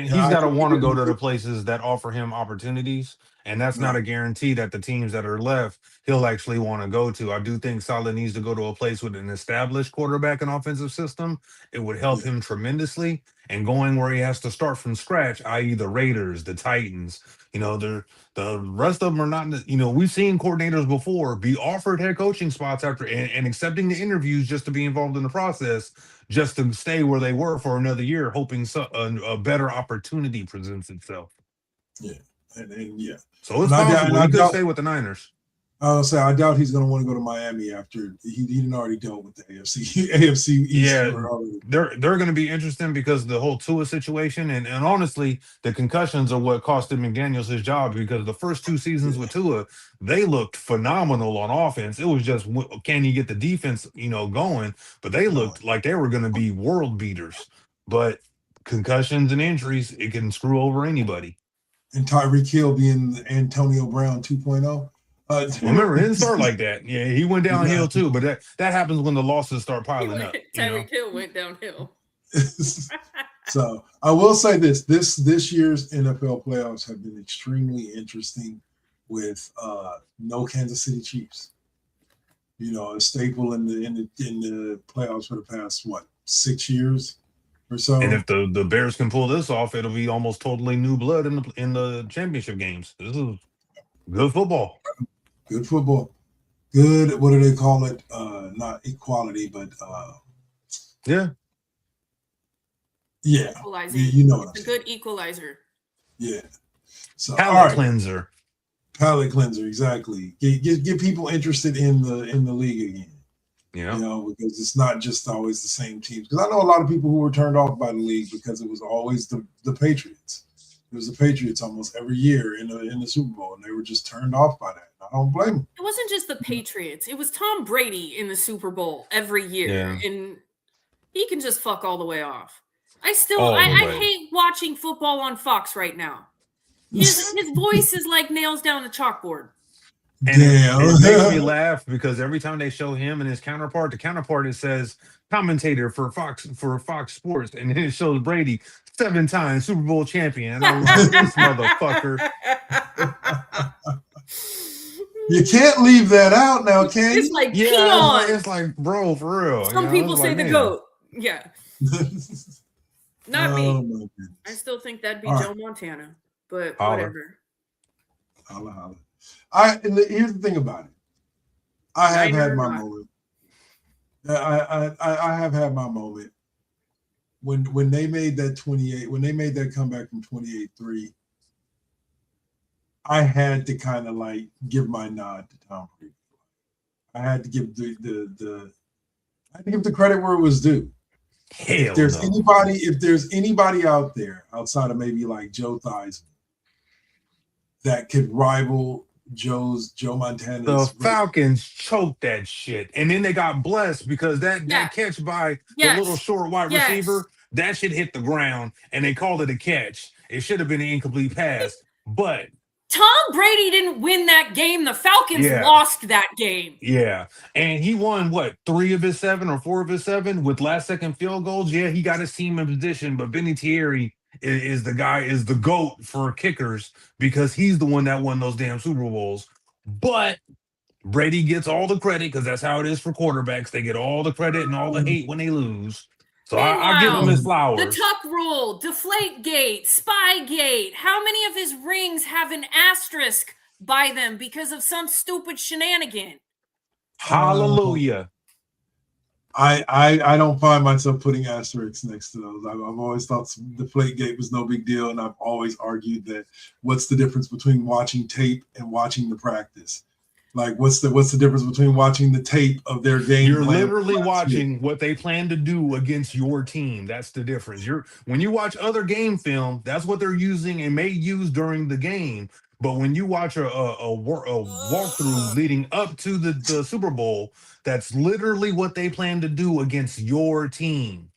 he's got to want to go to the places that offer him opportunities. And that's not a guarantee that the teams that are left he'll actually want to go to. I do think Saleh needs to go to a place with an established quarterback and offensive system. It would help him tremendously. And going where he has to start from scratch, i.e., the Raiders, the Titans, the rest of them are not, we've seen coordinators before be offered head coaching spots after and accepting the interviews just to be involved in the process, just to stay where they were for another year, hoping a better opportunity presents itself. Yeah. And yeah. So it's possible he could stay with the Niners. I'll say I doubt he's going to want to go to Miami after he didn't already dealt with the AFC East. Yeah, they're going to be interesting because the whole Tua situation and honestly, the concussions are what cost him McDaniels his job, because the first 2 seasons with Tua, they looked phenomenal on offense. It was just, can you get the defense, going? But they looked like they were going to be world beaters. But concussions and injuries, it can screw over anybody. And Tyreek Hill being Antonio Brown 2.0. Remember, it didn't start like that. Yeah, he went downhill too, but that happens when the losses start piling up. Tyreek Hill went downhill. So I will say this year's NFL playoffs have been extremely interesting with no Kansas City Chiefs. A staple in the playoffs for the past 6 years or so. And if the Bears can pull this off, it'll be almost totally new blood in the championship games. This is good football. Good football. Good, what do they call it? Not equality, but equalizer. You know what it's a good equalizer. Yeah. So palate cleanser. Palate cleanser, exactly. Get people interested in the league again. Yeah. Because it's not just always the same teams. Because I know a lot of people who were turned off by the league because it was always the Patriots. It was the Patriots almost every year in the Super Bowl, and they were just turned off by that. I don't blame them. It wasn't just the Patriots. It was Tom Brady in the Super Bowl every year, and he can just fuck all the way off. I hate watching football on Fox right now. His voice is like nails down the chalkboard. And it makes me laugh because every time they show him and his counterpart, the counterpart, it says commentator for Fox Sports, and then it shows Brady 7-time Super Bowl champion. And I'm like, this motherfucker. You can't leave that out now, can you? It's like peon. It's like, bro, for real. Some people say the GOAT. Yeah. Not me. I still think that'd be Joe Montana, but whatever. Holla. Here's the thing about it. I have had my moment. I have had my moment when they made that 28, when they made that comeback from 28-3. I had to kind of give my nod to Tom Brady. I had to give the credit where it was due. If there's anybody out there outside of maybe like Joe Theismann that could rival Joe Montana's. The Falcons choked that shit, and then they got blessed because that catch by the little short wide receiver, that shit hit the ground, and they called it a catch. It should have been an incomplete pass, but Tom Brady didn't win that game. The Falcons lost that game. Yeah. And he won, 3 of his 7 or 4 of his 7 with last-second field goals? Yeah, he got his team in position, but Vinny Thierry is the GOAT for kickers because he's the one that won those damn Super Bowls. But Brady gets all the credit because that's how it is for quarterbacks. They get all the credit and all the hate when they lose. So I give him his flowers. The Tuck Rule, Deflategate, Spygate. How many of his rings have an asterisk by them because of some stupid shenanigan? Hallelujah. I don't find myself putting asterisks next to those. I've always thought Deflategate was no big deal, and I've always argued that what's the difference between watching tape and watching the practice? Like, what's the difference between watching the tape of their game? You're literally watching what they plan to do against your team. That's the difference. When you watch other game film, that's what they're using and may use during the game. But when you watch a walkthrough leading up to the Super Bowl, that's literally what they plan to do against your team.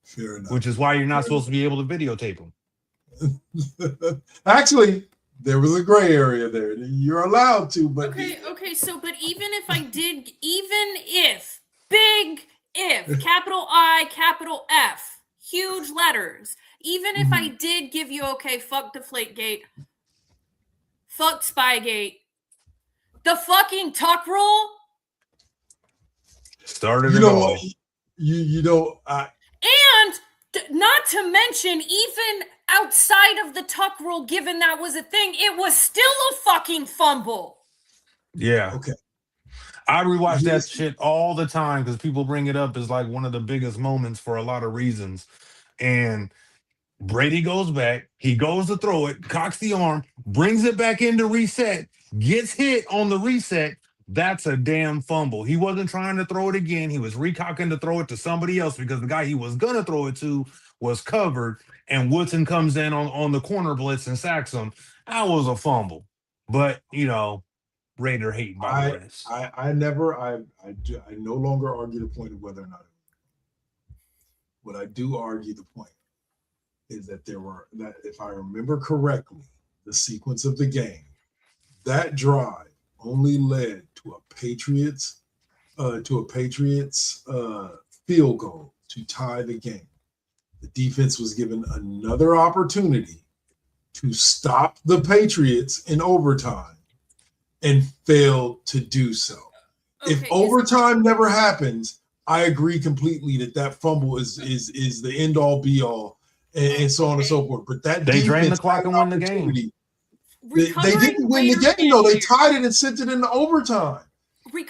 Fair enough. Which is why you're not supposed to be able to videotape them. Actually, there was a gray area there. You're allowed to, but okay. So, but even if big if, capital I, capital F, huge letters. Even if I did give you fuck Deflategate, Fuck Spygate. The fucking tuck rule. Started You it know all. what? You know, And not to mention, even outside of the tuck rule, given that was a thing, it was still a fucking fumble. Yeah. okay. I rewatch that Here's- shit all the time because people bring it up as like one of the biggest moments for a lot of reasons. And Brady goes back, he goes to throw it, cocks the arm, brings it back into reset, gets hit on the reset. That's a damn fumble. He wasn't trying to throw it again. He was recocking to throw it to somebody else because the guy he was gonna throw it to was covered, and Woodson comes in on the corner blitz and sacks him. That was a fumble. But Raider hate by the rest. I no longer argue the point of whether or not. What I do argue the point is that if I remember correctly, the sequence of the game, that drive only led to a Patriots field goal to tie the game. The defense was given another opportunity to stop the Patriots in overtime and failed to do so. If overtime never happens, I agree completely that fumble is the end all be all and so on and so forth. But that They drained the defense clock and won the game. They didn't win the game though. They tied it and sent it into overtime.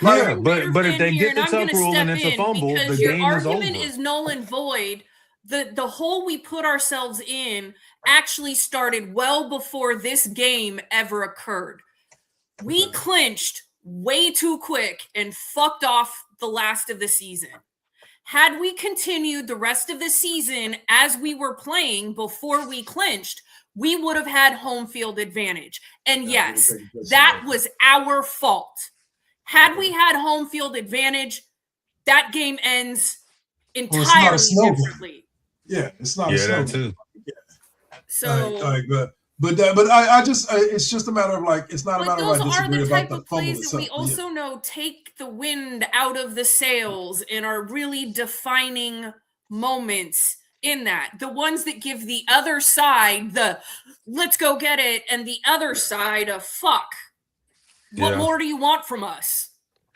Yeah, but if they get the tuck rule and it's a fumble, the your game is argument over. is null and void. The hole we put ourselves in actually started well before this game ever occurred. We clinched way too quick and fucked off the last of the season. Had we continued the rest of the season as we were playing before we clinched, we would have had home field advantage. And yes, that was our fault. Had we had home field advantage, that game ends entirely differently. Yeah, it's not a snow that too. Yeah. So, but I just it's just a matter of like it's not a matter of I those are disagree the about type the of fumble plays that itself. we also know take the wind out of the sails and are really defining moments in that. The ones that give the other side the let's go get it and the other side a fuck. What more do you want from us?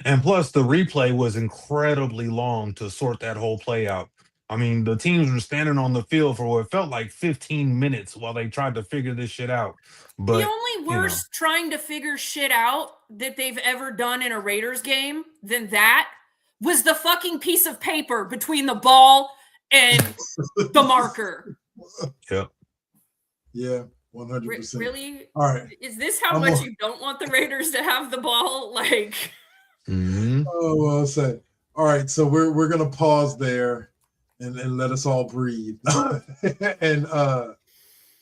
And plus, the replay was incredibly long to sort that whole play out. I mean, the teams were standing on the field for what felt like 15 minutes while they tried to figure this shit out. But the only worst trying to figure shit out that they've ever done in a Raiders game than that was the fucking piece of paper between the ball and the marker. Yep. Yeah, 100%. Really? All right. Is this how much you don't want the Raiders to have the ball? Like, oh, well, I'll say. All right, so we're gonna pause there and let us all breathe, and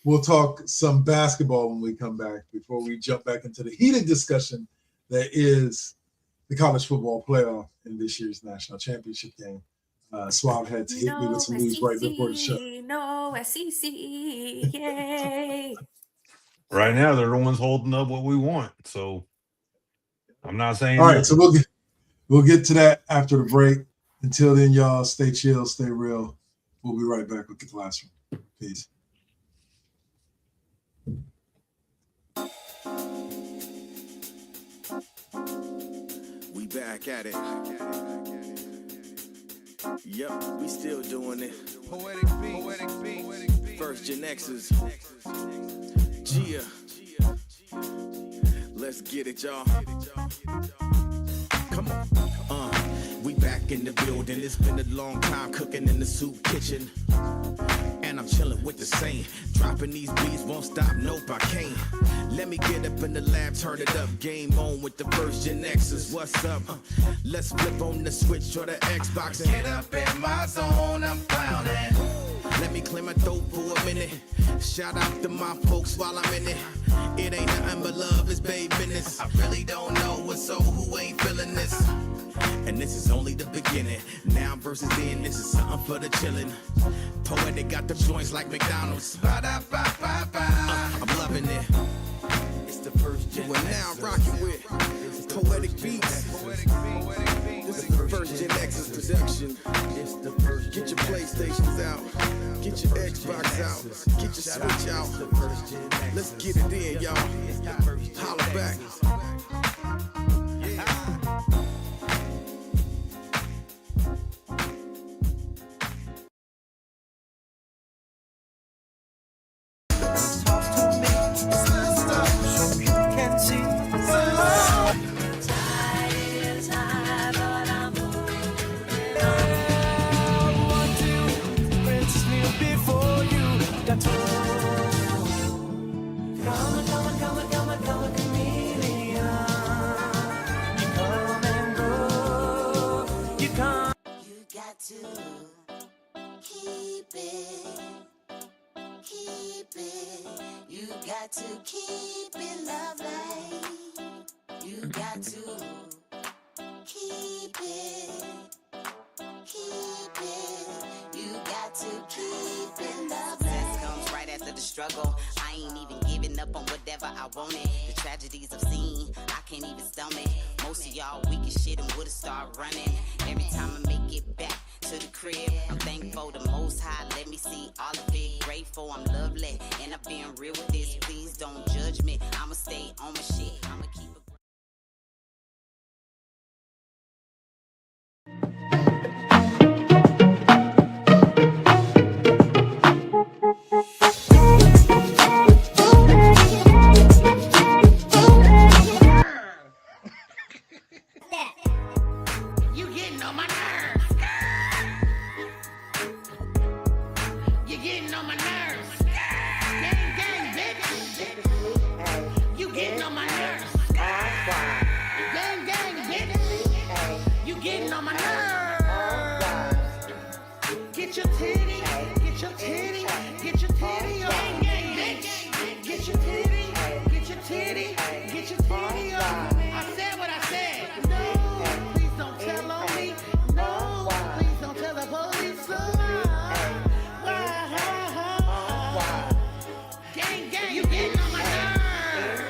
we'll talk some basketball when we come back before we jump back into the heated discussion that is the college football playoff in this year's national championship game. Suave had to hit me with some news right before the show. No SEC, yay! Right now, they're the ones holding up what we want. So I'm not saying. All right, so we'll get to that after the break. Until then, y'all, stay chill, stay real. We'll be right back with the classroom. Peace. We back at it. Yep, we still doing it. Poetic beat. First GenXers. Gia. Let's get it, y'all. Come on. We back in the building. It's been a long time cooking in the soup kitchen. And I'm chilling with the same. Dropping these beats won't stop, nope, I can't. Let me get up in the lab, turn it up. Game on with the first GenXers. What's up? Let's flip on the Switch or the Xbox and get up in my zone, I'm clowning. Let me clear my throat for a minute. Shout out to my folks while I'm in it. It ain't nothing but love, it's babe business. I really don't know what's so who ain't feeling this. And this is only the beginning. Now versus then, this is something for the chillin'. Poetic got the joints like McDonald's. I'm loving it. It's the first gen. We're now rocking with Poetic Beats. This is the first GenXers production. Get your PlayStations out. Get your Xbox out, get your Switch out. Let's get it in, y'all. Holla back. You got to keep it lovely. You got to keep it. You got to keep it lovely. Success comes right after the struggle. I ain't even giving up on whatever I wanted. The tragedies I've seen, I can't even stomach. Most of y'all weak as shit and would've started running. Every time I make it back to the crib, I'm thankful the Most High let me see all of it. Grateful I'm lovely, and I've been real with this. Please don't judge me. I'ma stay on my shit. I'ma keep it. You getting on my nerves. You getting on my nerves. Gang, gang, bitch. You getting on my nerves. Gang, gang, bitch. You getting on my nerves. Get your titty, get your titty, get your titty on. Gang, gang, bitch. Get your titty, get your titty, get your titty on. I said what I said. No, please don't tell on me. No, please don't tell the police. Gang, gang, you getting on my nerves.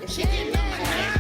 She getting on my nerves.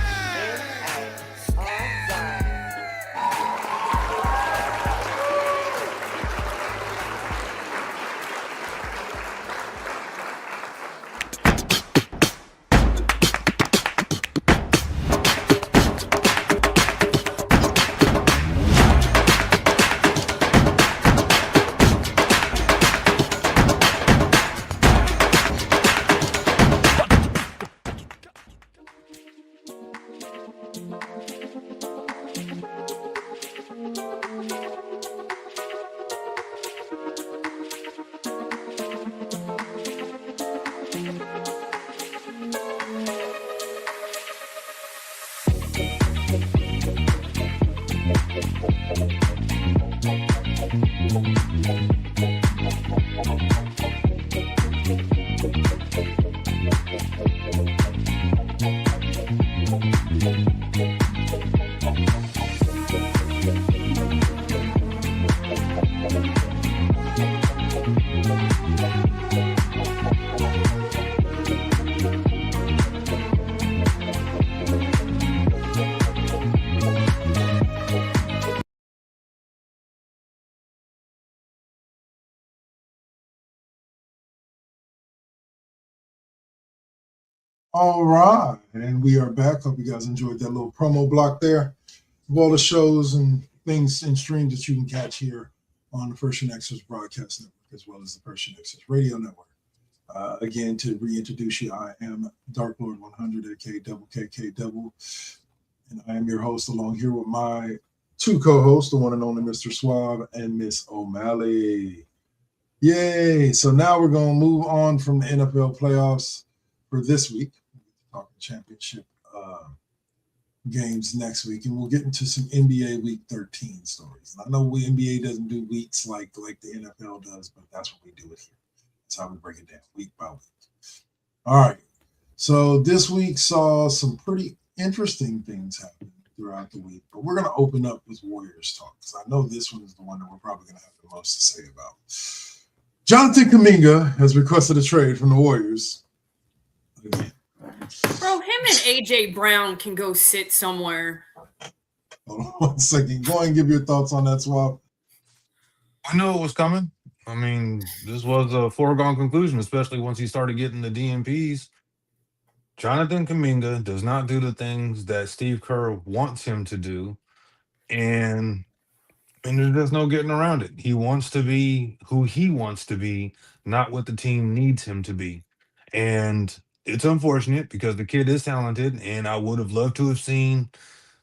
All right, and we are back. Hope you guys enjoyed that little promo block there of all the shows and things and streams that you can catch here on the First GenXers Broadcast Network, as well as the First GenXers Radio Network. Again, to reintroduce you, I am Dark Lord 100, aka Double KK Double, and I am your host along here with my two co-hosts, the one and only Mr. Suave and Miss O'Malley. Yay! So now we're going to move on from the NFL playoffs for this week. Talking championship games next week, and we'll get into some NBA Week 13 stories. And I know NBA doesn't do weeks like the NFL does, but that's what we do it here. That's how we break it down week by week. All right. So this week saw some pretty interesting things happen throughout the week, but we're going to open up with Warriors talk because I know this one is the one that we're probably going to have the most to say about. Jonathan Kuminga has requested a trade from the Warriors again. Bro, him and AJ Brown can go sit somewhere. Hold on 1 second. Go ahead and give your thoughts on that, Swap. I knew it was coming. I mean, this was a foregone conclusion, especially once he started getting the DMPs. Jonathan Kuminga does not do the things that Steve Kerr wants him to do, and there's just no getting around it. He wants to be who he wants to be, not what the team needs him to be. And it's unfortunate because the kid is talented, and I would have loved to have seen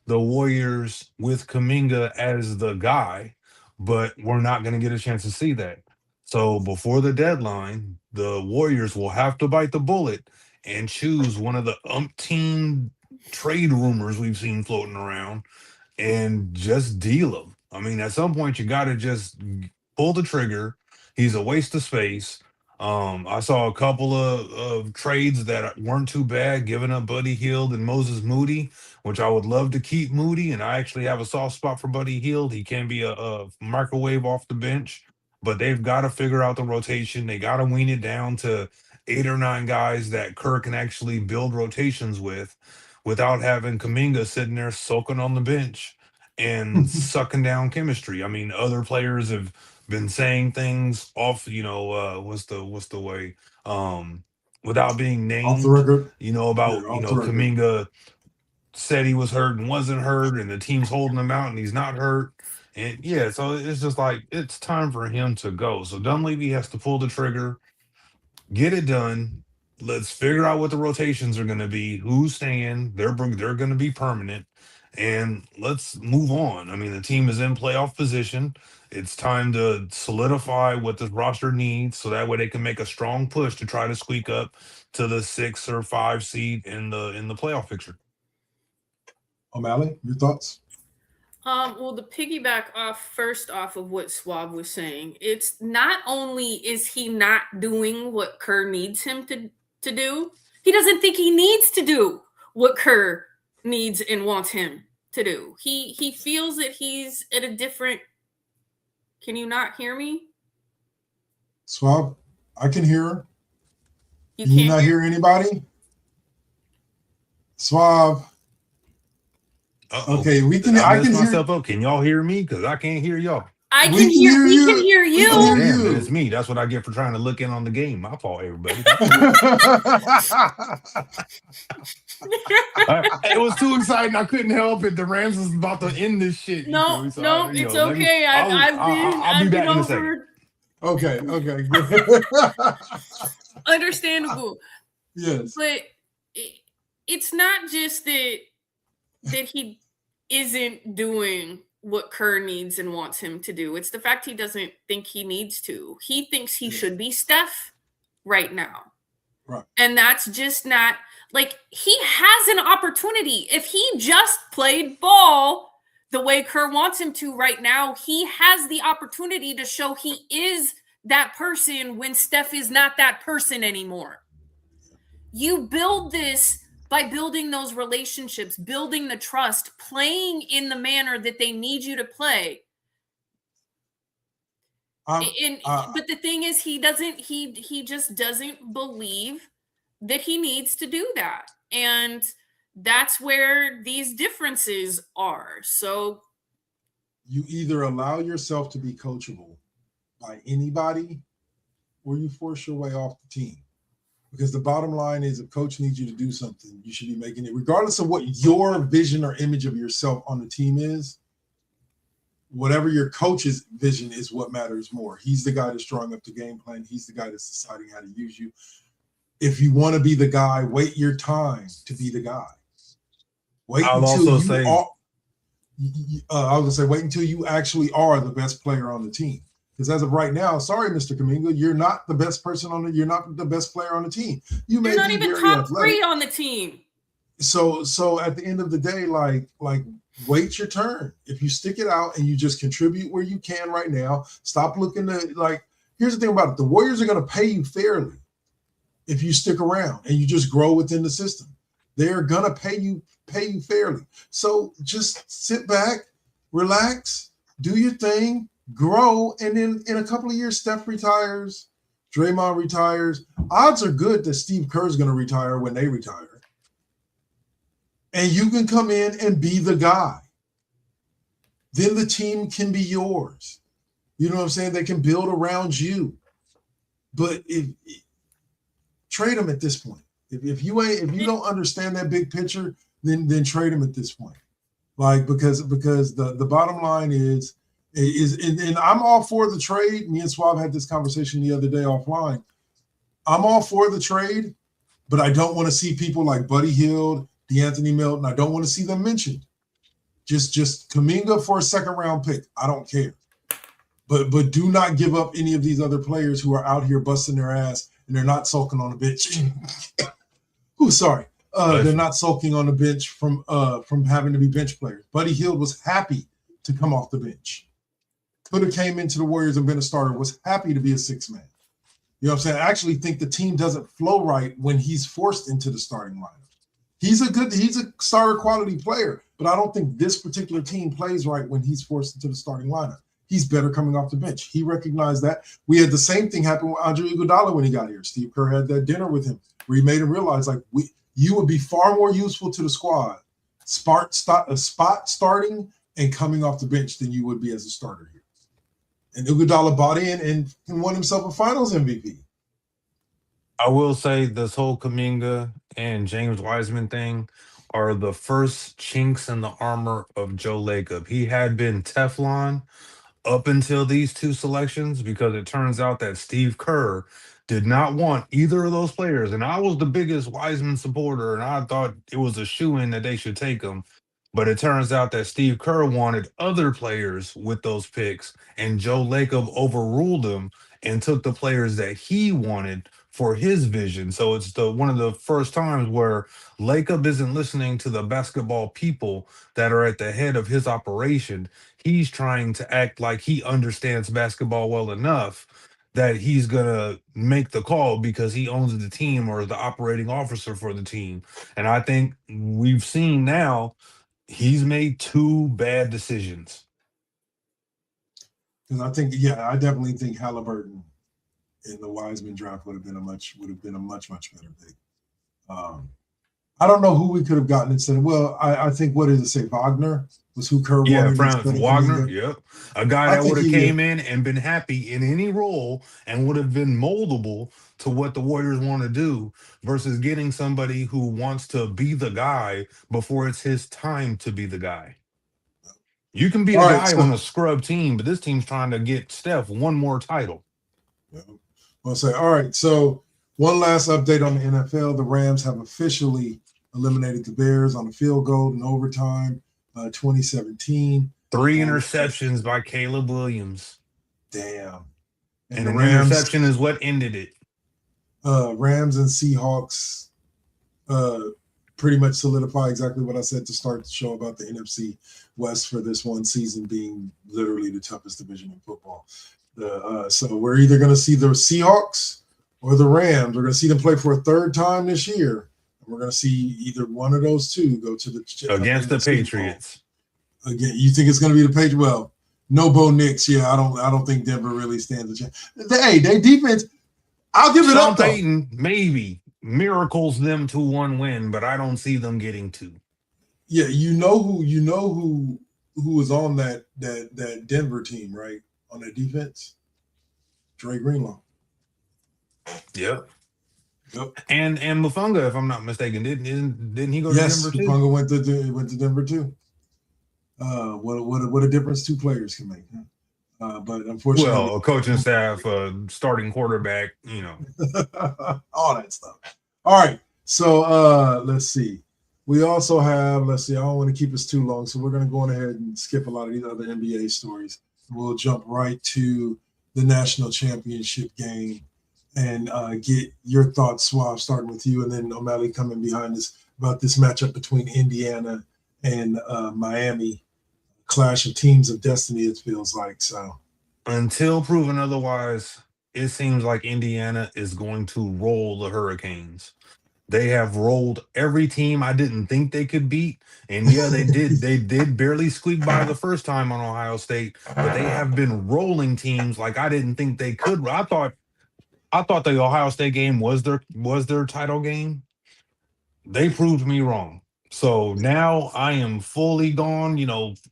the Warriors with Kaminga as the guy, but we're not going to get a chance to see that. So before the deadline, the Warriors will have to bite the bullet and choose one of the umpteen trade rumors we've seen floating around and just deal him. I mean, at some point, you got to just pull the trigger. He's a waste of space. I saw a couple of trades that weren't too bad, giving up Buddy Hield and Moses Moody, which I would love to keep Moody. And I actually have a soft spot for Buddy Hield. He can be a microwave off the bench, but they've got to figure out the rotation. They got to wean it down to 8 or 9 guys that Kerr can actually build rotations with without having Kaminga sitting there soaking on the bench and sucking down chemistry. I mean, other players have been saying things off, what's the way? Without being Off the named, record. Yeah, about, off the record. Kaminga said he was hurt and wasn't hurt, and the team's holding him out and he's not hurt. And yeah, so it's just like it's time for him to go. So Dunleavy has to pull the trigger, get it done. Let's figure out what the rotations are going to be. Who's staying? They're going to be permanent, and let's move on. I mean, the team is in playoff position. It's time to solidify what the roster needs, so that way they can make a strong push to try to squeak up to the 6 or 5 seed in the playoff picture. O'Malley, your thoughts? Well, to piggyback off of what Swab was saying, it's not only is he not doing what Kerr needs him to do, he doesn't think he needs to do what Kerr needs and wants him to do. He feels that he's at a different. Can you not hear me? Swab, I can hear her. You Can you can't not hear anybody? Swab. Uh-oh. Okay, we can. I I can messed hear. myself up. Can y'all hear me? Because I can't hear y'all. I We can can hear. hear We you. can hear We you. can hear Damn, you. then it's me. That's what I get for trying to look in on the game. My fault, everybody. It was too exciting. I couldn't help it. The Rams was about to end this shit. No, So no, you it's know, let me- okay. I'll be back in a second. Okay, good. Understandable. Yes. But it's not just that he isn't doing what Kerr needs and wants him to do. It's the fact he doesn't think he needs to. He thinks he should be Steph right now. Right. And that's just not like he has an opportunity. If he just played ball the way Kerr wants him to right now, he has the opportunity to show he is that person when Steph is not that person anymore. You build this by building those relationships, building the trust, playing in the manner that they need you to play. But the thing is, he just doesn't believe that he needs to do that. And that's where these differences are. So you either allow yourself to be coachable by anybody or you force your way off the team. Because the bottom line is if coach needs you to do something, you should be making it, regardless of what your vision or image of yourself on the team is. Whatever your coach's vision is what matters more. He's the guy that's drawing up the game plan. He's the guy that's deciding how to use you. If you want to be the guy, wait your time to be the guy. Wait until wait until you actually are the best player on the team. Because as of right now, sorry, Mr. Kuminga, you're not the best person you're not the best player on the team. You're not even top 3 on the team. So at the end of the day, like wait your turn. If you stick it out and you just contribute where you can right now, stop looking to here's the thing about it. The Warriors are going to pay you fairly if you stick around and you just grow within the system. They're going to pay you fairly. So just sit back, relax, do your thing, grow, and then in a couple of years, Steph retires, Draymond retires. Odds are good that Steve Kerr's going to retire when they retire. And you can come in and be the guy. Then the team can be yours. You know what I'm saying? They can build around you. But if trade them at this point. If you don't understand that big picture, then trade them at this point. Like because the bottom line is and I'm all for the trade. Me and Swab had this conversation the other day offline. I'm all for the trade, but I don't want to see people like Buddy Hield, DeAnthony Melton. I don't want to see them mentioned. Just Kuminga for a second round pick. I don't care. But do not give up any of these other players who are out here busting their ass and they're not sulking on the bench. Sorry. They're not sulking on the bench from having to be bench players. Buddy Hield was happy to come off the bench. Could have came into the Warriors and been a starter, was happy to be a six man. You know what I'm saying? I actually think the team doesn't flow right when he's forced into the starting lineup. He's a starter quality player, but I don't think this particular team plays right when he's forced into the starting lineup. He's better coming off the bench. He recognized that. We had the same thing happen with Andre Iguodala when he got here. Steve Kerr had that dinner with him where he made him realize you would be far more useful to the squad spot starting and coming off the bench than you would be as a starter here. And Iguodala bought in and won himself a Finals MVP. I will say this whole Kuminga and James Wiseman thing are the first chinks in the armor of Joe Lacob. He had been Teflon up until these two selections because it turns out that Steve Kerr did not want either of those players. And I was the biggest Wiseman supporter, and I thought it was a shoo-in that they should take him. But it turns out that Steve Kerr wanted other players with those picks, and Joe Lacob overruled him and took the players that he wanted for his vision. So it's one of the first times where Lacob isn't listening to the basketball people that are at the head of his operation. He's trying to act like he understands basketball well enough that he's going to make the call because he owns the team or is the operating officer for the team. And I think we've seen now he's made two bad decisions. Because I definitely think Halliburton in the Wiseman draft would have been a much better pick. I don't know who we could have gotten instead of. Well, I think what did it say? Wagner was who Kerr wanted. Yeah, Franz Wagner. Yep, a guy that would have came in and been happy in any role and would have been moldable to what the Warriors want to do versus getting somebody who wants to be the guy before it's his time to be the guy. You can be a guy on a scrub team, but this team's trying to get Steph one more title. Yeah. I'll say, all right, so one last update on the NFL. The Rams have officially eliminated the Bears on a field goal in overtime, 2017. 3 interceptions by Caleb Williams. Damn. And the interception is what ended it. Rams and Seahawks pretty much solidify exactly what I said to start the show about the NFC West for this one season being literally the toughest division in football. So we're either going to see the Seahawks or the Rams. We're going to see them play for a third time this year. And we're going to see either one of those two go to the against the Patriots. Again, you think it's going to be the Patriots? Well, no Bo Nix. Yeah, I don't think Denver really stands a chance. Hey, they defense. I'll give it up. Payton maybe miracles them to one win, but I don't see them getting two. Yeah, you know who was on that Denver team, right? On their defense, Dre Greenlaw. Yep. And Mufunga, if I'm not mistaken, didn't he go to Denver too? Yes, Mufunga went to Denver too. What a difference two players can make. Huh? But unfortunately, a coaching staff, starting quarterback, all that stuff. All right, so let's see. We also have, I don't want to keep us too long, so we're going to go on ahead and skip a lot of these other NBA stories. We'll jump right to the national championship game and get your thoughts, Swab, starting with you, and then O'Malley coming behind us about this matchup between Indiana and Miami. Clash of teams of destiny, it feels like. So until proven otherwise, it seems like Indiana is going to roll the Hurricanes. They have rolled every team I didn't think they could beat. And yeah, they did. They did barely squeak by the first time on Ohio State, but they have been rolling teams like I didn't think they could. I thought the Ohio State game was their title game. They proved me wrong. So now I am fully gone,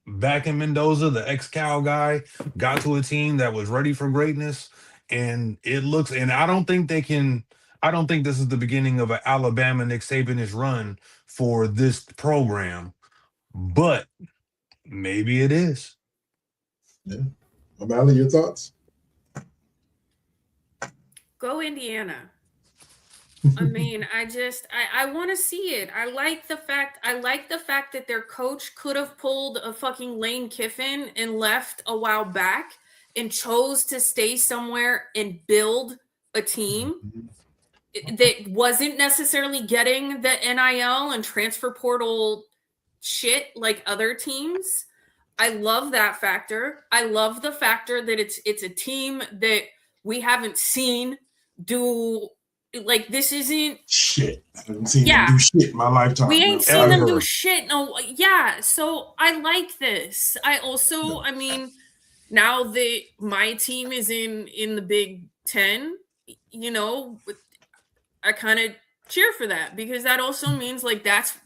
back in Mendoza, the ex-Cal guy, got to a team that was ready for greatness. And I don't think I don't think this is the beginning of an Alabama Nick Saban-ish run for this program, but maybe it is. Yeah. O'Malley, your thoughts? Go Indiana. I mean, I want to see it. I like the fact that their coach could have pulled a fucking Lane Kiffin and left a while back and chose to stay somewhere and build a team that wasn't necessarily getting the NIL and transfer portal shit like other teams. I love that factor. I love the factor that it's a team that we haven't seen do. Like, this isn't shit. I haven't seen them do shit in my lifetime. We ain't seen them do shit. No, yeah. So I like this. I mean, now that my team is in the Big Ten, I kind of cheer for that, because that also means like that's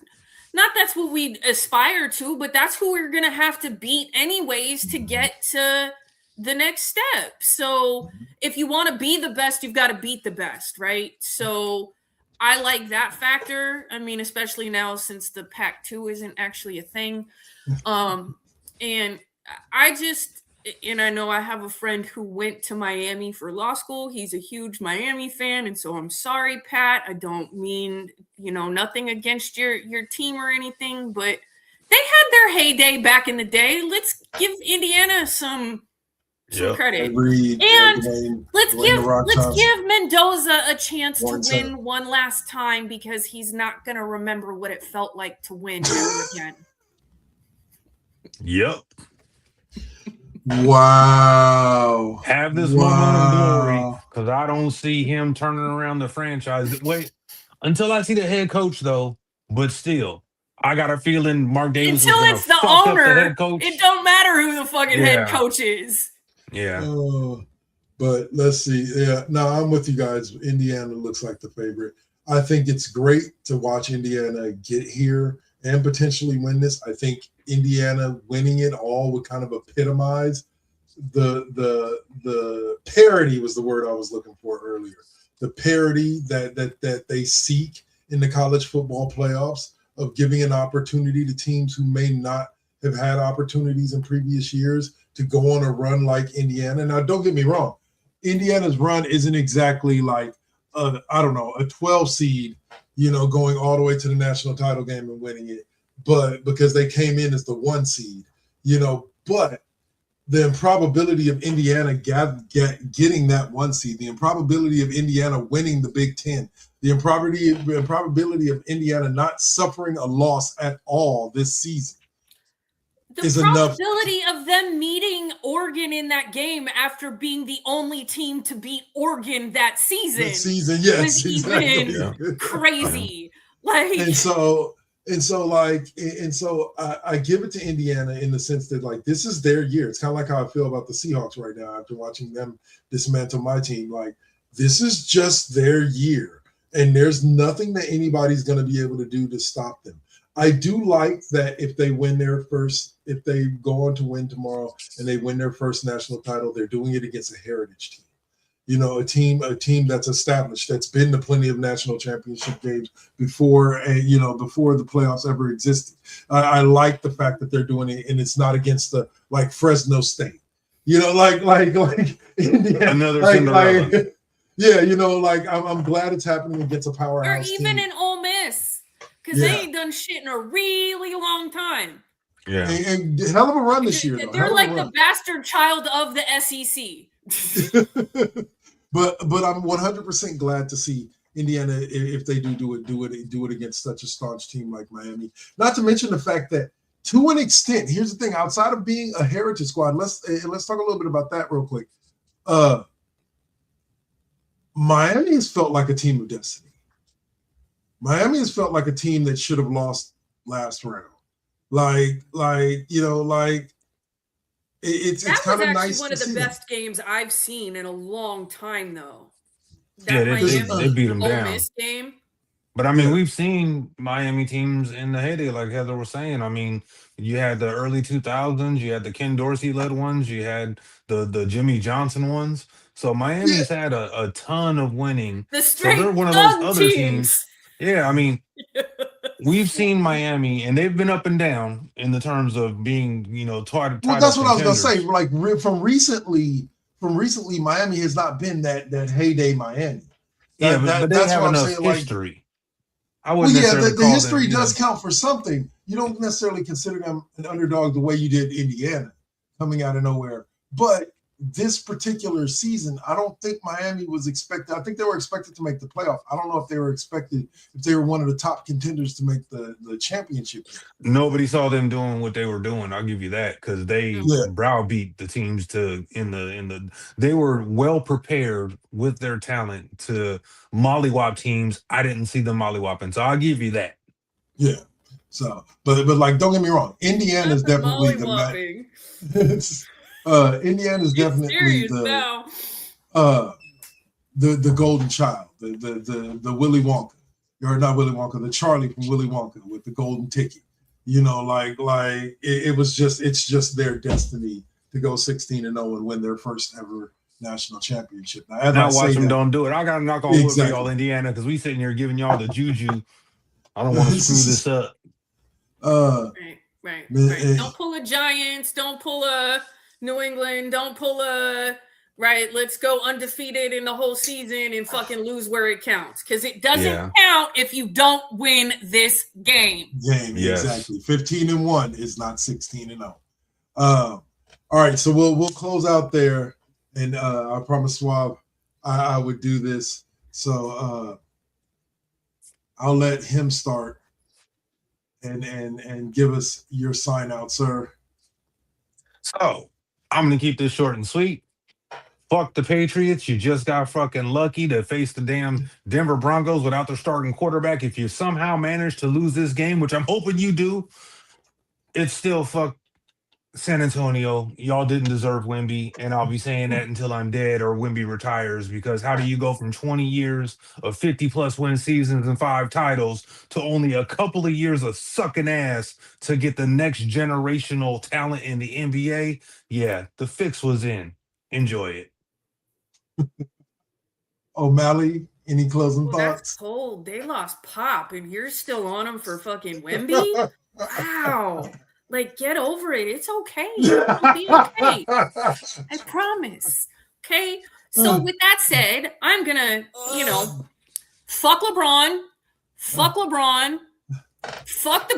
what we aspire to, but that's who we're gonna have to beat anyways to get to the next step. So if you want to be the best, you've got to beat the best, right? So I like that factor. I mean, especially now since the Pac-2 isn't actually a thing. And I know I have a friend who went to Miami for law school. He's a huge Miami fan. And so I'm sorry, Pat. I don't mean, nothing against your team or anything, but they had their heyday back in the day. Let's give Indiana some credit. Let's give Mendoza a chance to win one last time, because he's not going to remember what it felt like to win ever again. Yep. Wow. Have this moment of glory, because I don't see him turning around the franchise. Wait until I see the head coach, though. But still, I got a feeling Mark Davis until it's the owner. The head coach. It don't matter who the fucking head coach is. Yeah. But let's see. Yeah, no, I'm with you guys. Indiana looks like the favorite. I think it's great to watch Indiana get here and potentially win this. I think Indiana winning it all would kind of epitomize the parity was the word I was looking for earlier. The parity that they seek in the college football playoffs, of giving an opportunity to teams who may not have had opportunities in previous years to go on a run like Indiana. Now, don't get me wrong. Indiana's run isn't exactly like, a 12 seed, going all the way to the national title game and winning it. But because they came in as the 1 seed, but the improbability of Indiana getting that 1 seed, the improbability of Indiana winning the Big Ten, the improbability of Indiana not suffering a loss at all this season. The probability of them meeting Oregon in that game after being the only team to beat Oregon that season. Yes, was even crazy. And so I give it to Indiana in the sense that, like, this is their year. It's kind of like how I feel about the Seahawks right now after watching them dismantle my team. Like, this is just their year, and there's nothing that anybody's going to be able to do to stop them. I do like that if they go on to win tomorrow and they win their first national title, they're doing it against a heritage team. A team that's established, that's been to plenty of national championship games before the playoffs ever existed. I like the fact that they're doing it, and it's not against like Fresno State, like Indiana, another Cinderella. I'm glad it's happening against a powerhouse. Or even in Ole Miss, because they ain't done shit in a really long time. Yeah, and hell of a run this year. They're like the bastard child of the SEC. But I'm 100% glad to see Indiana, if they do it against such a staunch team like Miami. Not to mention the fact that, to an extent, here's the thing: outside of being a heritage squad, let's talk a little bit about that real quick. Miami has felt like a team of destiny. Miami has felt like a team that should have lost last round. It's kind of nice. One of the best games I've seen in a long time, though. They beat them down. Miss game. But I mean, Yeah. we've seen Miami teams in the heyday, like Heather was saying. I mean, you had the early 2000s, you had the Ken Dorsey led ones, you had the Jimmy Johnson ones. So Yeah. Miami's had a ton of winning. The So they're straight one of those thug other teams. teams. Yeah, I mean, we've seen Miami, and they've been up and down in the terms of being, Well, title that's what I was gonna say. contenders. Like from recently, Miami has not been that heyday Miami. Yeah, but they That's have what I'm enough saying. Like, history. I well, wouldn't yeah, necessarily the call history them, does count for something. You don't necessarily consider them an underdog the way you did Indiana, coming out of nowhere. But this particular season, I don't think Miami was expected. I think they were expected to make the playoff. I don't know if they were one of the top contenders to make the championship. nobody saw them doing what they were doing. I'll give you that, because they Yeah. browbeat the teams they were well prepared with their talent to mollywop teams. I didn't see them mollywopping, so I'll give you that. Yeah. So, but like, don't get me wrong. Indiana's Not the definitely Indiana's definitely the golden child, the Willy Wonka, or not Willy Wonka, the Charlie from Willy Wonka with the golden ticket. It's just their destiny to go 16-0 and win their first ever national championship. Now watch them don't do it. I gotta knock on wood for Exactly. y'all, Indiana, because we sitting here giving y'all the juju. I don't want to screw this up. Right. Don't pull a Giants. Don't pull a New England. Don't pull a let's go undefeated in the whole season and fucking lose where it counts, because it doesn't count if you don't win this game. Yes. Exactly. 15-1 is not 16-0. All right, so we'll close out there, and I promised Swab I would do this, so I'll let him start and give us your sign out, sir. So I'm gonna keep this short and sweet. Fuck the Patriots. You just got fucking lucky to face the damn Denver Broncos without their starting quarterback. If you somehow manage to lose this game, which I'm hoping you do, it's still fuck San Antonio. Y'all didn't deserve Wemby, and I'll be saying that until I'm dead or Wemby retires, because how do you go from 20 years of 50-plus win seasons and 5 titles to only a couple of years of sucking ass to get the next generational talent in the NBA? Yeah, the fix was in. Enjoy it. O'Malley, any closing thoughts? That's cold. They lost Pop, and you're still on them for fucking Wemby? Wow. Like, get over it. It's okay. It'll be okay. I promise. Okay? So with that said, I'm going to, fuck LeBron, fuck the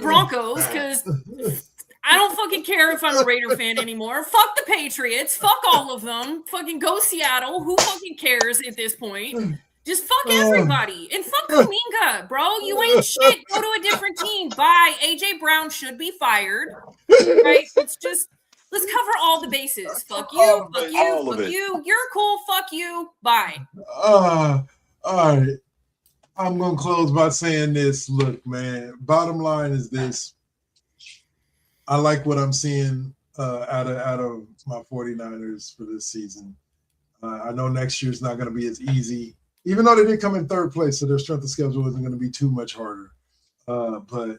Broncos, because I don't fucking care if I'm a Raider fan anymore. Fuck the Patriots. Fuck all of them. Fucking go Seattle. Who fucking cares at this point? Just fuck everybody. And fuck Kuminga, bro. You ain't shit. Go to a different team. Bye. AJ Brown should be fired. Right? Let's cover all the bases. Fuck you. Fuck you. Fuck you. You're cool. Fuck you. Bye. All right. I'm going to close by saying this. Look, man, bottom line is this. I like what I'm seeing out of my 49ers for this season. I know next year's not going to be as easy, even though they did come in third place, so their strength of schedule isn't going to be too much harder. But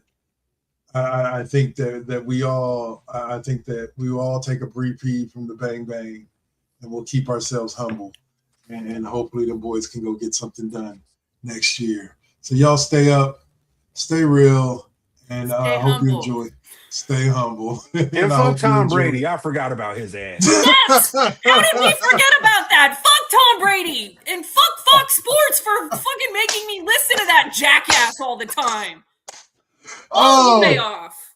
I think that we all take a reprieve from the bang bang, and we'll keep ourselves humble, and hopefully the boys can go get something done next year. So y'all stay up, stay real, and I hope you enjoy. Stay humble. And fuck Tom Brady. I forgot about his ass. Yes! How did we forget about that? Fuck Tom Brady! And fuck Fox Sports for fucking making me listen to that jackass all the time. All the way off.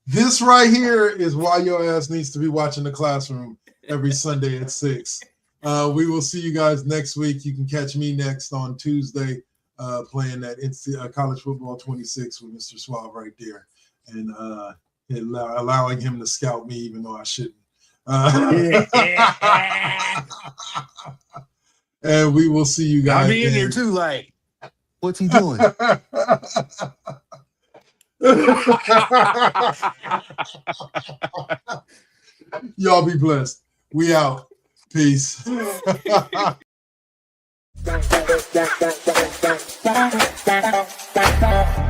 This right here is why your ass needs to be watching The Classroom every Sunday at 6. We will see you guys next week. You can catch me next on Tuesday playing that College Football 26 with Mr. Suave right there. And allowing him to scout me even though I shouldn't. And we will see you guys. I'll be in here too, like, what's he doing? Y'all be blessed. We out. Peace. Bye.